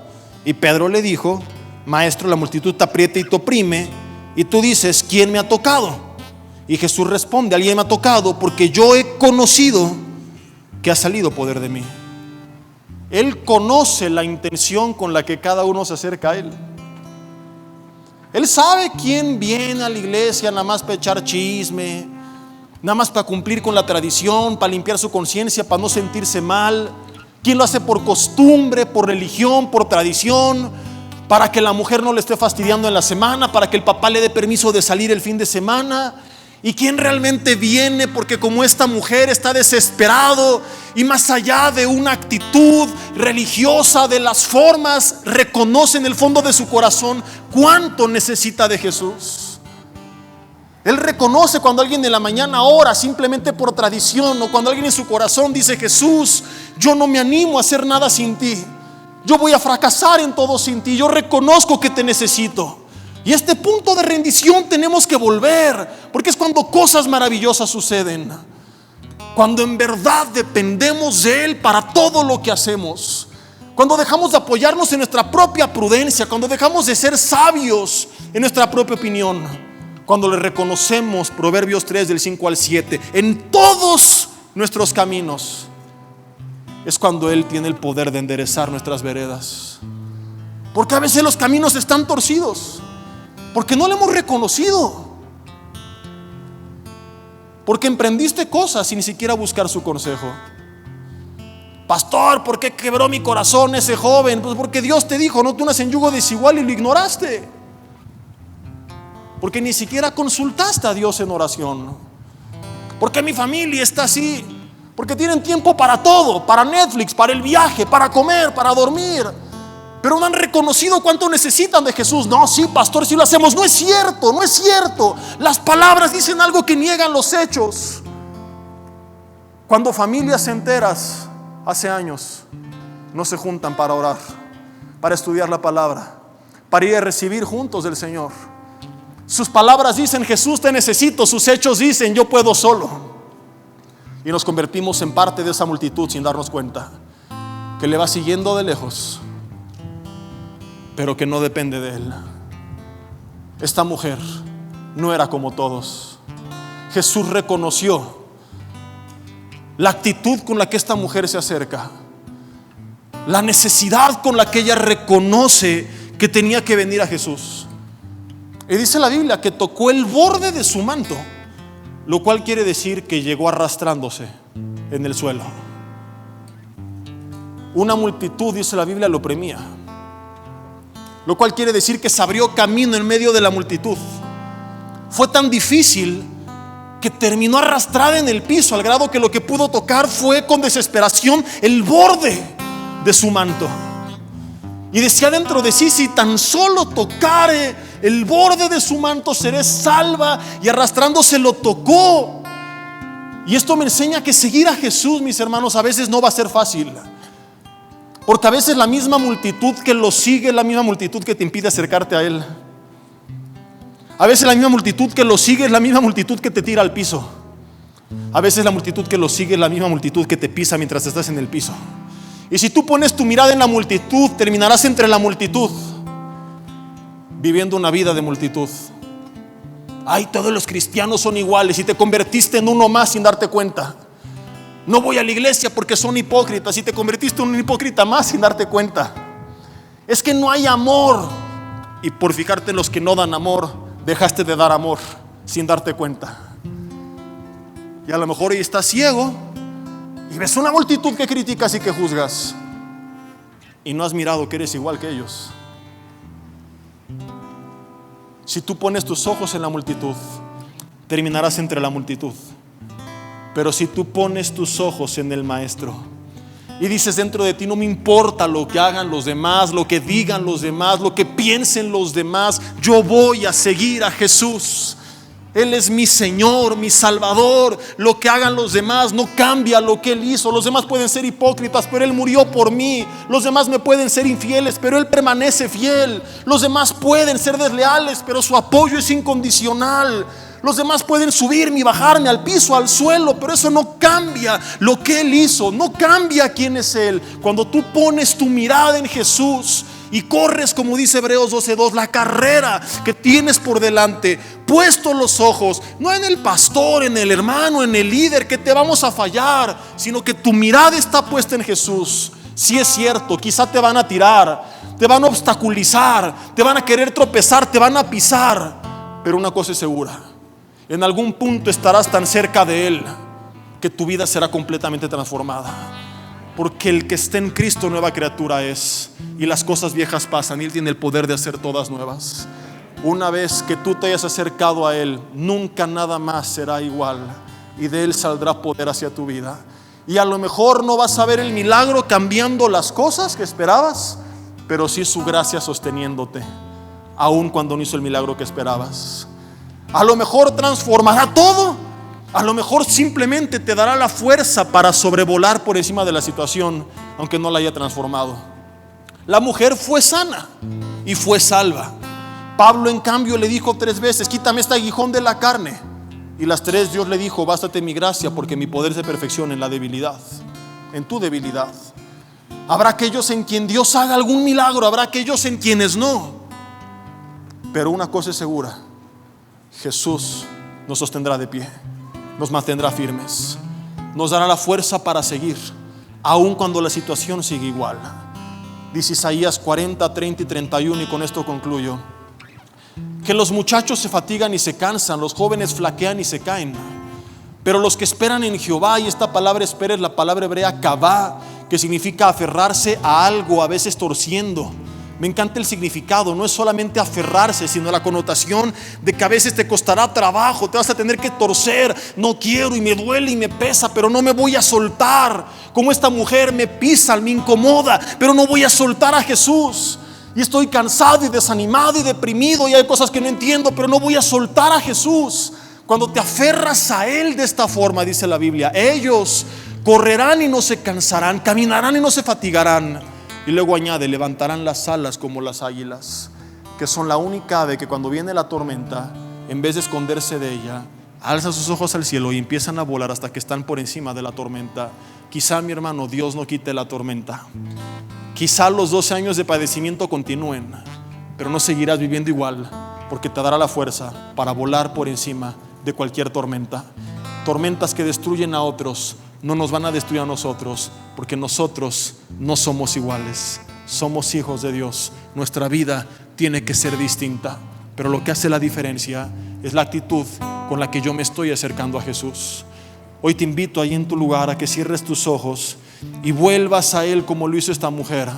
Y Pedro le dijo, maestro, la multitud te aprieta y te oprime, y tú dices, ¿quién me ha tocado? Y Jesús responde, alguien me ha tocado, porque yo he conocido que ha salido poder de mí. Él conoce la intención con la que cada uno se acerca a Él. Él sabe quién viene a la iglesia nada más para echar chisme, nada más para cumplir con la tradición, para limpiar su conciencia, para no sentirse mal. ¿Quién lo hace por costumbre, por religión, por tradición, para que la mujer no le esté fastidiando en la semana, para que el papá le dé permiso de salir el fin de semana? ¿Y quién realmente viene porque como esta mujer está desesperado y más allá de una actitud religiosa, de las formas, reconoce en el fondo de su corazón cuánto necesita de Jesús? Él reconoce cuando alguien en la mañana ora simplemente por tradición, o cuando alguien en su corazón dice: Jesús, yo no me animo a hacer nada sin ti. Yo voy a fracasar en todo sin ti. Yo reconozco que te necesito. Y a este punto de rendición tenemos que volver, porque es cuando cosas maravillosas suceden. Cuando en verdad dependemos de Él para todo lo que hacemos. Cuando dejamos de apoyarnos en nuestra propia prudencia. Cuando dejamos de ser sabios en nuestra propia opinión. Cuando le reconocemos, Proverbios 3 del 5 al 7, en todos nuestros caminos. Es cuando Él tiene el poder de enderezar nuestras veredas. Porque a veces los caminos están torcidos, porque no le hemos reconocido, porque emprendiste cosas sin ni siquiera buscar su consejo. Pastor, ¿por qué quebró mi corazón ese joven? Pues porque Dios te dijo: no te unas en yugo desigual, y lo ignoraste. Porque ni siquiera consultaste a Dios en oración. Porque mi familia está así. Porque tienen tiempo para todo, para Netflix, para el viaje, para comer, para dormir, pero no han reconocido cuánto necesitan de Jesús. No, sí, pastor, sí lo hacemos. No es cierto, no es cierto. Las palabras dicen algo que niegan los hechos. Cuando familias enteras hace años no se juntan para orar, para estudiar la palabra, para ir a recibir juntos del Señor. Sus palabras dicen: Jesús, te necesito. Sus hechos dicen: yo puedo solo. Y nos convertimos en parte de esa multitud sin darnos cuenta, que le va siguiendo de lejos, pero que no depende de Él. Esta mujer no era como todos. Jesús reconoció la actitud con la que esta mujer se acerca, la necesidad con la que ella reconoce que tenía que venir a Jesús. Y dice la Biblia que tocó el borde de su manto, lo cual quiere decir que llegó arrastrándose en el suelo. Una multitud, dice la Biblia, lo oprimía, lo cual quiere decir que se abrió camino en medio de la multitud. Fue tan difícil que terminó arrastrada en el piso, al grado que lo que pudo tocar fue con desesperación el borde de su manto. Y decía dentro de sí: si tan solo tocare el borde de su manto, seré salva. Y arrastrándose lo tocó. Y esto me enseña que seguir a Jesús, mis hermanos, a veces no va a ser fácil. Porque a veces la misma multitud que lo sigue es la misma multitud que te impide acercarte a Él. A veces la misma multitud que lo sigue es la misma multitud que te tira al piso. A veces la multitud que lo sigue es la misma multitud que te pisa mientras estás en el piso. Y si tú pones tu mirada en la multitud, terminarás entre la multitud, viviendo una vida de multitud. Ay, todos los cristianos son iguales, y te convertiste en uno más sin darte cuenta. No voy a la iglesia porque son hipócritas, y te convertiste en un hipócrita más sin darte cuenta. Es que no hay amor, y por fijarte en los que no dan amor, dejaste de dar amor sin darte cuenta. Y a lo mejor hoy estás ciego y ves una multitud que criticas y que juzgas, y no has mirado que eres igual que ellos. Si tú pones tus ojos en la multitud, terminarás entre la multitud. Pero si tú pones tus ojos en el Maestro y dices dentro de ti: no me importa lo que hagan los demás, lo que digan los demás, lo que piensen los demás, yo voy a seguir a Jesús. Él es mi Señor, mi Salvador. Lo que hagan los demás no cambia lo que Él hizo. Los demás pueden ser hipócritas, pero Él murió por mí. Los demás me pueden ser infieles, pero Él permanece fiel. Los demás pueden ser desleales, pero su apoyo es incondicional. Los demás pueden subirme y bajarme al piso, al suelo, pero eso no cambia lo que Él hizo. No cambia quién es Él. Cuando tú pones tu mirada en Jesús y corres, como dice Hebreos 12:2, la carrera que tienes por delante, puesto los ojos no en el pastor, en el hermano, en el líder, que te vamos a fallar, sino que tu mirada está puesta en Jesús. Sí, es cierto, quizá te van a tirar, te van a obstaculizar, te van a querer tropezar, te van a pisar, pero una cosa es segura: en algún punto estarás tan cerca de Él que tu vida será completamente transformada. Porque el que esté en Cristo, nueva criatura es, y las cosas viejas pasan, y Él tiene el poder de hacer todas nuevas. Una vez que tú te hayas acercado a Él, nunca nada más será igual, y de Él saldrá poder hacia tu vida. Y a lo mejor no vas a ver el milagro cambiando las cosas que esperabas, pero sí su gracia sosteniéndote, aun cuando no hizo el milagro que esperabas. A lo mejor transformará todo. A lo mejor simplemente te dará la fuerza para sobrevolar por encima de la situación, aunque no la haya transformado. La mujer fue sana y fue salva. Pablo, en cambio, le dijo 3 veces: quítame este aguijón de la carne. Y las 3 Dios le dijo: bástate mi gracia, porque mi poder se perfecciona en la debilidad, en tu debilidad. Habrá aquellos en quien Dios haga algún milagro, habrá aquellos en quienes no. Pero una cosa es segura: Jesús nos sostendrá de pie, nos mantendrá firmes, nos dará la fuerza para seguir, aun cuando la situación sigue igual. Dice Isaías 40, 30 y 31, y con esto concluyo: que los muchachos se fatigan y se cansan, los jóvenes flaquean y se caen, pero los que esperan en Jehová, y esta palabra espera es la palabra hebrea kavá, que significa aferrarse a algo, a veces torciendo. Me encanta el significado, no es solamente aferrarse, sino la connotación de que a veces te costará trabajo, te vas a tener que torcer. No quiero y me duele y me pesa, pero no me voy a soltar. Como esta mujer, me pisa, me incomoda, pero no voy a soltar a Jesús. Y estoy cansado y desanimado y deprimido y hay cosas que no entiendo, pero no voy a soltar a Jesús. Cuando te aferras a Él de esta forma, dice la Biblia, ellos correrán y no se cansarán, caminarán y no se fatigarán. Y luego añade: levantarán las alas como las águilas, que son la única ave que cuando viene la tormenta, en vez de esconderse de ella, alza sus ojos al cielo y empiezan a volar hasta que están por encima de la tormenta. Quizá, mi hermano, Dios no quite la tormenta. Quizá los 12 años de padecimiento continúen, pero no seguirás viviendo igual, porque te dará la fuerza para volar por encima de cualquier tormenta. Tormentas que destruyen a otros no nos van a destruir a nosotros, porque nosotros no somos iguales. Somos hijos de Dios. Nuestra vida tiene que ser distinta, pero lo que hace la diferencia es la actitud con la que yo me estoy acercando a Jesús. Hoy te invito ahí en tu lugar a que cierres tus ojos y vuelvas a Él como lo hizo esta mujer.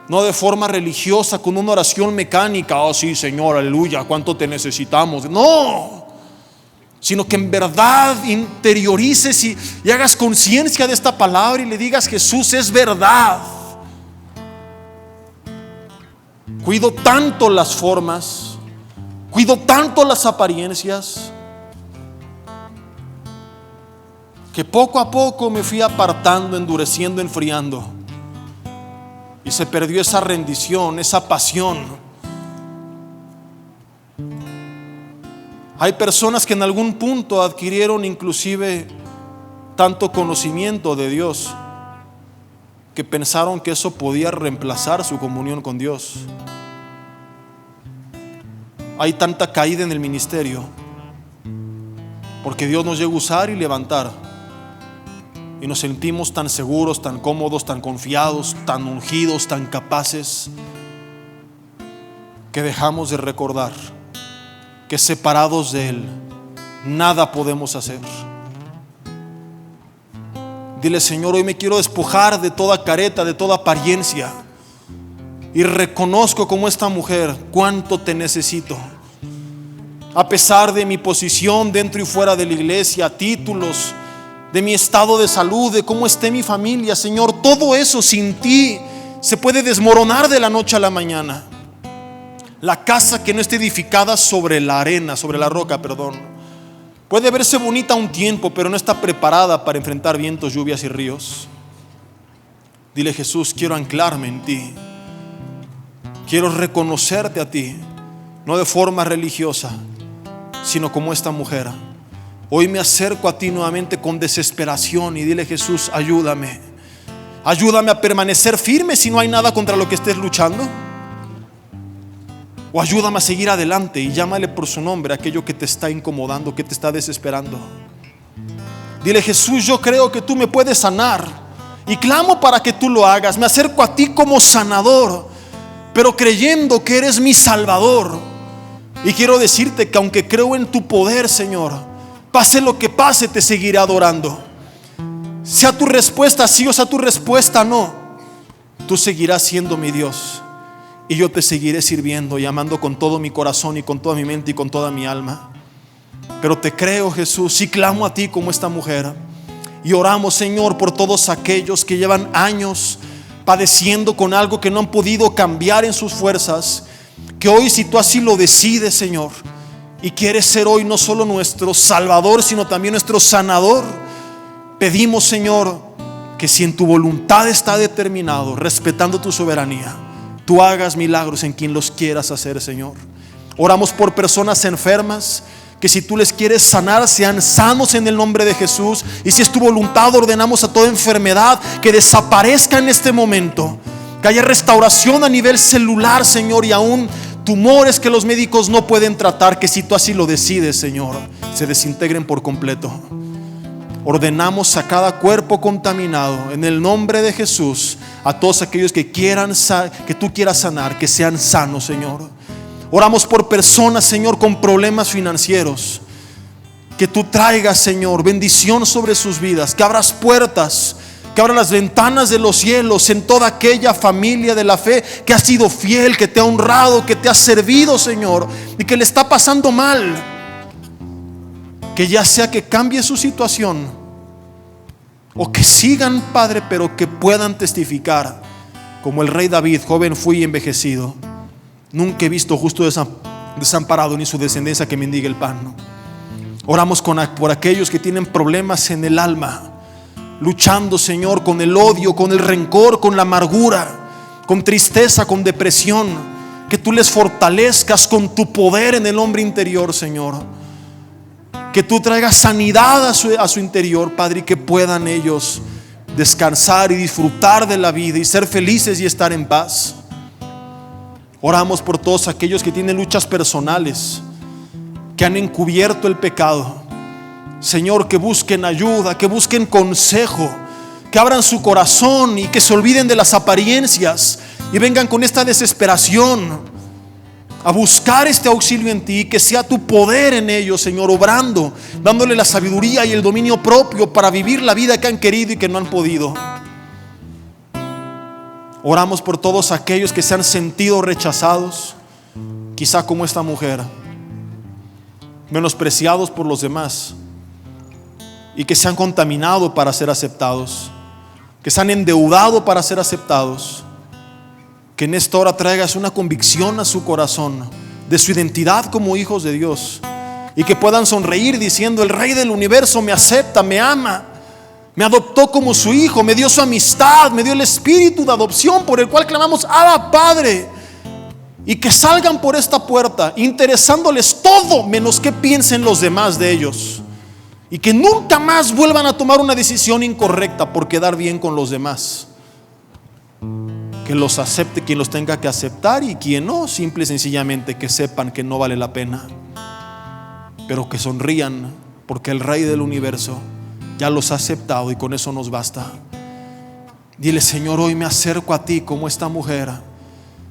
No de forma religiosa, con una oración mecánica: oh sí, Señor, aleluya, cuánto te necesitamos. No, sino que en verdad interiorices y hagas conciencia de esta palabra y le digas: Jesús, es verdad. Cuido tanto las formas, cuido tanto las apariencias, que poco a poco me fui apartando, endureciendo, enfriando, y se perdió esa rendición, esa pasión. Hay personas que en algún punto adquirieron inclusive tanto conocimiento de Dios que pensaron que eso podía reemplazar su comunión con Dios. Hay tanta caída en el ministerio porque Dios nos llega a usar y levantar, y nos sentimos tan seguros, tan cómodos, tan confiados, tan ungidos, tan capaces, que dejamos de recordar que separados de Él nada podemos hacer. Dile: Señor, hoy me quiero despojar de toda careta, de toda apariencia, y reconozco como esta mujer cuánto te necesito. A pesar de mi posición dentro y fuera de la iglesia, títulos, de mi estado de salud, de cómo esté mi familia, Señor, todo eso sin ti se puede desmoronar de la noche a la mañana. La casa que no esté edificada sobre la arena, sobre la roca, puede verse bonita un tiempo, pero no está preparada para enfrentar vientos, lluvias y ríos. Dile: Jesús, quiero anclarme en ti, quiero reconocerte a ti, no de forma religiosa, sino como esta mujer. Hoy me acerco a ti nuevamente con desesperación y dile: Jesús, ayúdame a permanecer firme si no hay nada contra lo que estés luchando. O ayúdame a seguir adelante, y llámale por su nombre aquello que te está incomodando, que te está desesperando. Dile: Jesús, yo creo que tú me puedes sanar y clamo para que tú lo hagas. Me acerco a ti como sanador, pero creyendo que eres mi Salvador. Y quiero decirte que aunque creo en tu poder, Señor, pase lo que pase, te seguiré adorando. Sea tu respuesta sí o sea tu respuesta no, tú seguirás siendo mi Dios. Y yo te seguiré sirviendo y amando con todo mi corazón y con toda mi mente y con toda mi alma. Pero te creo, Jesús, y clamo a ti como esta mujer. Y oramos, Señor, por todos aquellos que llevan años padeciendo con algo que no han podido cambiar en sus fuerzas. Que hoy, si tú así lo decides, Señor, y quieres ser hoy no solo nuestro Salvador, sino también nuestro sanador. Pedimos, Señor, que si en tu voluntad está determinado, respetando tu soberanía, tú hagas milagros en quien los quieras hacer, Señor. Oramos por personas enfermas, que si tú les quieres sanar, sean sanos en el nombre de Jesús. Y si es tu voluntad, ordenamos a toda enfermedad que desaparezca en este momento, que haya restauración a nivel celular, Señor, y aún tumores que los médicos no pueden tratar, que si tú así lo decides, Señor, se desintegren por completo. Ordenamos a cada cuerpo contaminado en el nombre de Jesús, a todos aquellos que quieran, que tú quieras sanar, que sean sanos, Señor. Oramos por personas, Señor, con problemas financieros, que tú traigas, Señor, bendición sobre sus vidas, que abras puertas, que abras las ventanas de los cielos en toda aquella familia de la fe que ha sido fiel, que te ha honrado, que te ha servido, Señor, y que le está pasando mal. Que ya sea que cambie su situación o que sigan, Padre, pero que puedan testificar como el rey David: joven fui y envejecido, nunca he visto justo desamparado, ni su descendencia que mendigue el pan, ¿no? Oramos por aquellos que tienen problemas en el alma, luchando, Señor, con el odio, con el rencor, con la amargura, con tristeza, con depresión. Que tú les fortalezcas con tu poder en el hombre interior, Señor. Que tú traigas sanidad a su interior, Padre, y que puedan ellos descansar y disfrutar de la vida y ser felices y estar en paz. Oramos por todos aquellos que tienen luchas personales, que han encubierto el pecado, Señor, que busquen ayuda, que busquen consejo, que abran su corazón y que se olviden de las apariencias y vengan con esta desesperación a buscar este auxilio en ti. Que sea tu poder en ellos, Señor, obrando, dándole la sabiduría y el dominio propio para vivir la vida que han querido y que no han podido. Oramos por todos aquellos que se han sentido rechazados, quizá como esta mujer, menospreciados por los demás, y que se han contaminado para ser aceptados, que se han endeudado para ser aceptados. Que en esta hora traigas una convicción a su corazón de su identidad como hijos de Dios, y que puedan sonreír diciendo: el Rey del universo me acepta, me ama, me adoptó como su hijo, me dio su amistad, me dio el espíritu de adopción por el cual clamamos: Abba, Padre. Y que salgan por esta puerta interesándoles todo menos qué piensen los demás de ellos, y que nunca más vuelvan a tomar una decisión incorrecta por quedar bien con los demás. Que los acepte quien los tenga que aceptar, y quien no, simple y sencillamente que sepan que no vale la pena, pero que sonrían porque el Rey del universo ya los ha aceptado, y con eso nos basta. Dile: Señor, hoy me acerco a ti como esta mujer,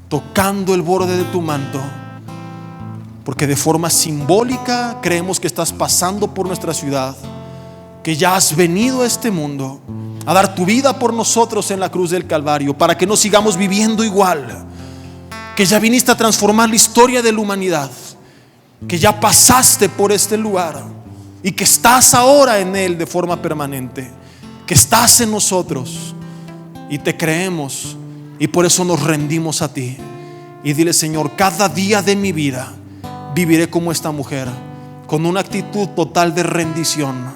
tocando el borde de tu manto, porque de forma simbólica creemos que estás pasando por nuestra ciudad, que ya has venido a este mundo a dar tu vida por nosotros en la cruz del Calvario, para que no sigamos viviendo igual, que ya viniste a transformar la historia de la humanidad, que ya pasaste por este lugar y que estás ahora en él de forma permanente, que estás en nosotros, y te creemos, y por eso nos rendimos a ti. Y dile: Señor, cada día de mi vida viviré como esta mujer, con una actitud total de rendición,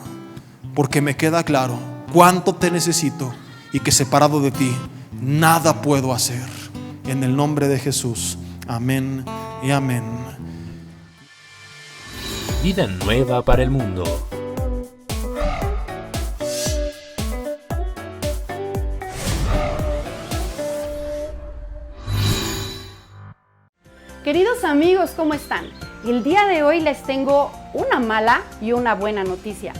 porque me queda claro cuánto te necesito y que separado de ti nada puedo hacer. En el nombre de Jesús, amén y amén. Vida nueva para el mundo. Queridos amigos, ¿cómo están? El día de hoy les tengo una mala y una buena noticia.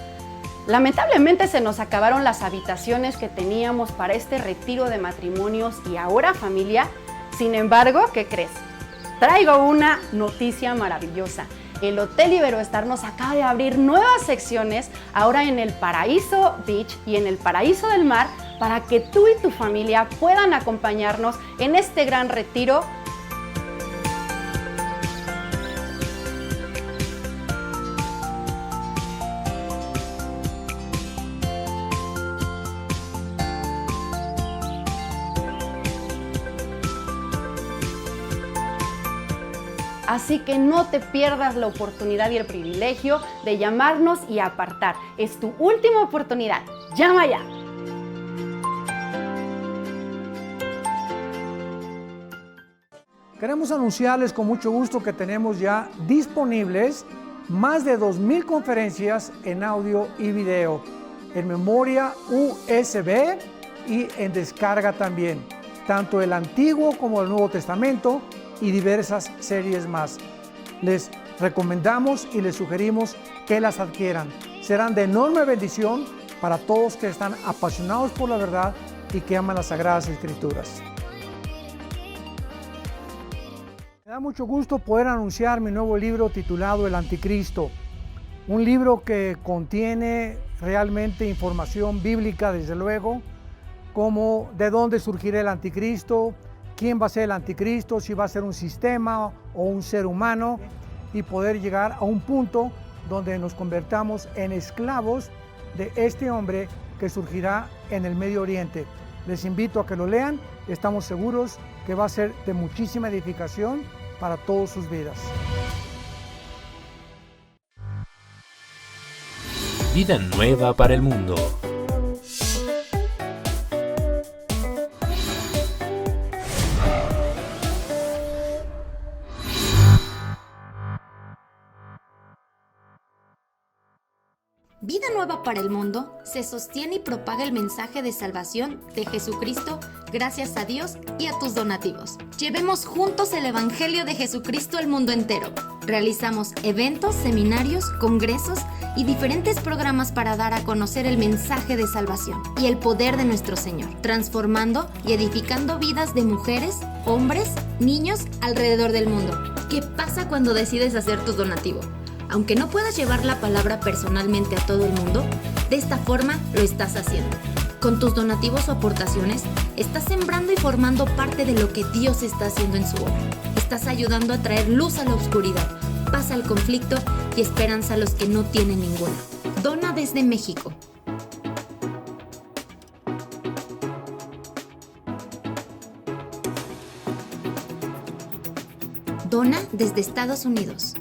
Lamentablemente se nos acabaron las habitaciones que teníamos para este retiro de matrimonios y ahora familia. Sin embargo, ¿qué crees? Traigo una noticia maravillosa. El Hotel Iberoestar nos acaba de abrir nuevas secciones ahora en el Paraíso Beach y en el Paraíso del Mar, para que tú y tu familia puedan acompañarnos en este gran retiro. Así que no te pierdas la oportunidad y el privilegio de llamarnos y apartar. Es tu última oportunidad. ¡Llama ya! Queremos anunciarles con mucho gusto que tenemos ya disponibles más de 2,000 conferencias en audio y video, en memoria USB y en descarga también, tanto el Antiguo como el Nuevo Testamento y diversas series más. Les recomendamos y les sugerimos que las adquieran. Serán de enorme bendición para todos que están apasionados por la verdad y que aman las Sagradas Escrituras. Me da mucho gusto poder anunciar mi nuevo libro titulado El Anticristo, un libro que contiene realmente información bíblica, desde luego, como de dónde surgirá el Anticristo, quién va a ser el Anticristo, si va a ser un sistema o un ser humano, y poder llegar a un punto donde nos convertamos en esclavos de este hombre que surgirá en el Medio Oriente. Les invito a que lo lean, estamos seguros que va a ser de muchísima edificación para todas sus vidas. Vida nueva para el mundo. Vida Nueva para el Mundo se sostiene y propaga el mensaje de salvación de Jesucristo gracias a Dios y a tus donativos. Llevemos juntos el Evangelio de Jesucristo al mundo entero. Realizamos eventos, seminarios, congresos y diferentes programas para dar a conocer el mensaje de salvación y el poder de nuestro Señor, transformando y edificando vidas de mujeres, hombres, niños alrededor del mundo. ¿Qué pasa cuando decides hacer tu donativo? Aunque no puedas llevar la palabra personalmente a todo el mundo, de esta forma lo estás haciendo. Con tus donativos o aportaciones, estás sembrando y formando parte de lo que Dios está haciendo en su obra. Estás ayudando a traer luz a la oscuridad, paz al conflicto y esperanza a los que no tienen ninguna. Dona desde México. Dona desde Estados Unidos.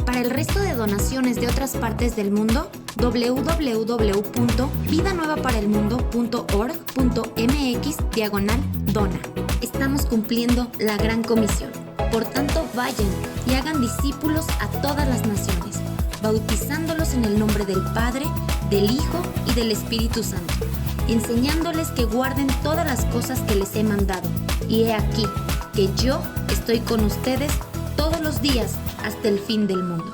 Para el resto de donaciones de otras partes del mundo, www.vidanuevaparelmundo.org.mx/dona. Estamos cumpliendo la gran comisión. Por tanto, vayan y hagan discípulos a todas las naciones, bautizándolos en el nombre del Padre, del Hijo y del Espíritu Santo, enseñándoles que guarden todas las cosas que les he mandado. Y he aquí que yo estoy con ustedes todos los días hasta el fin del mundo.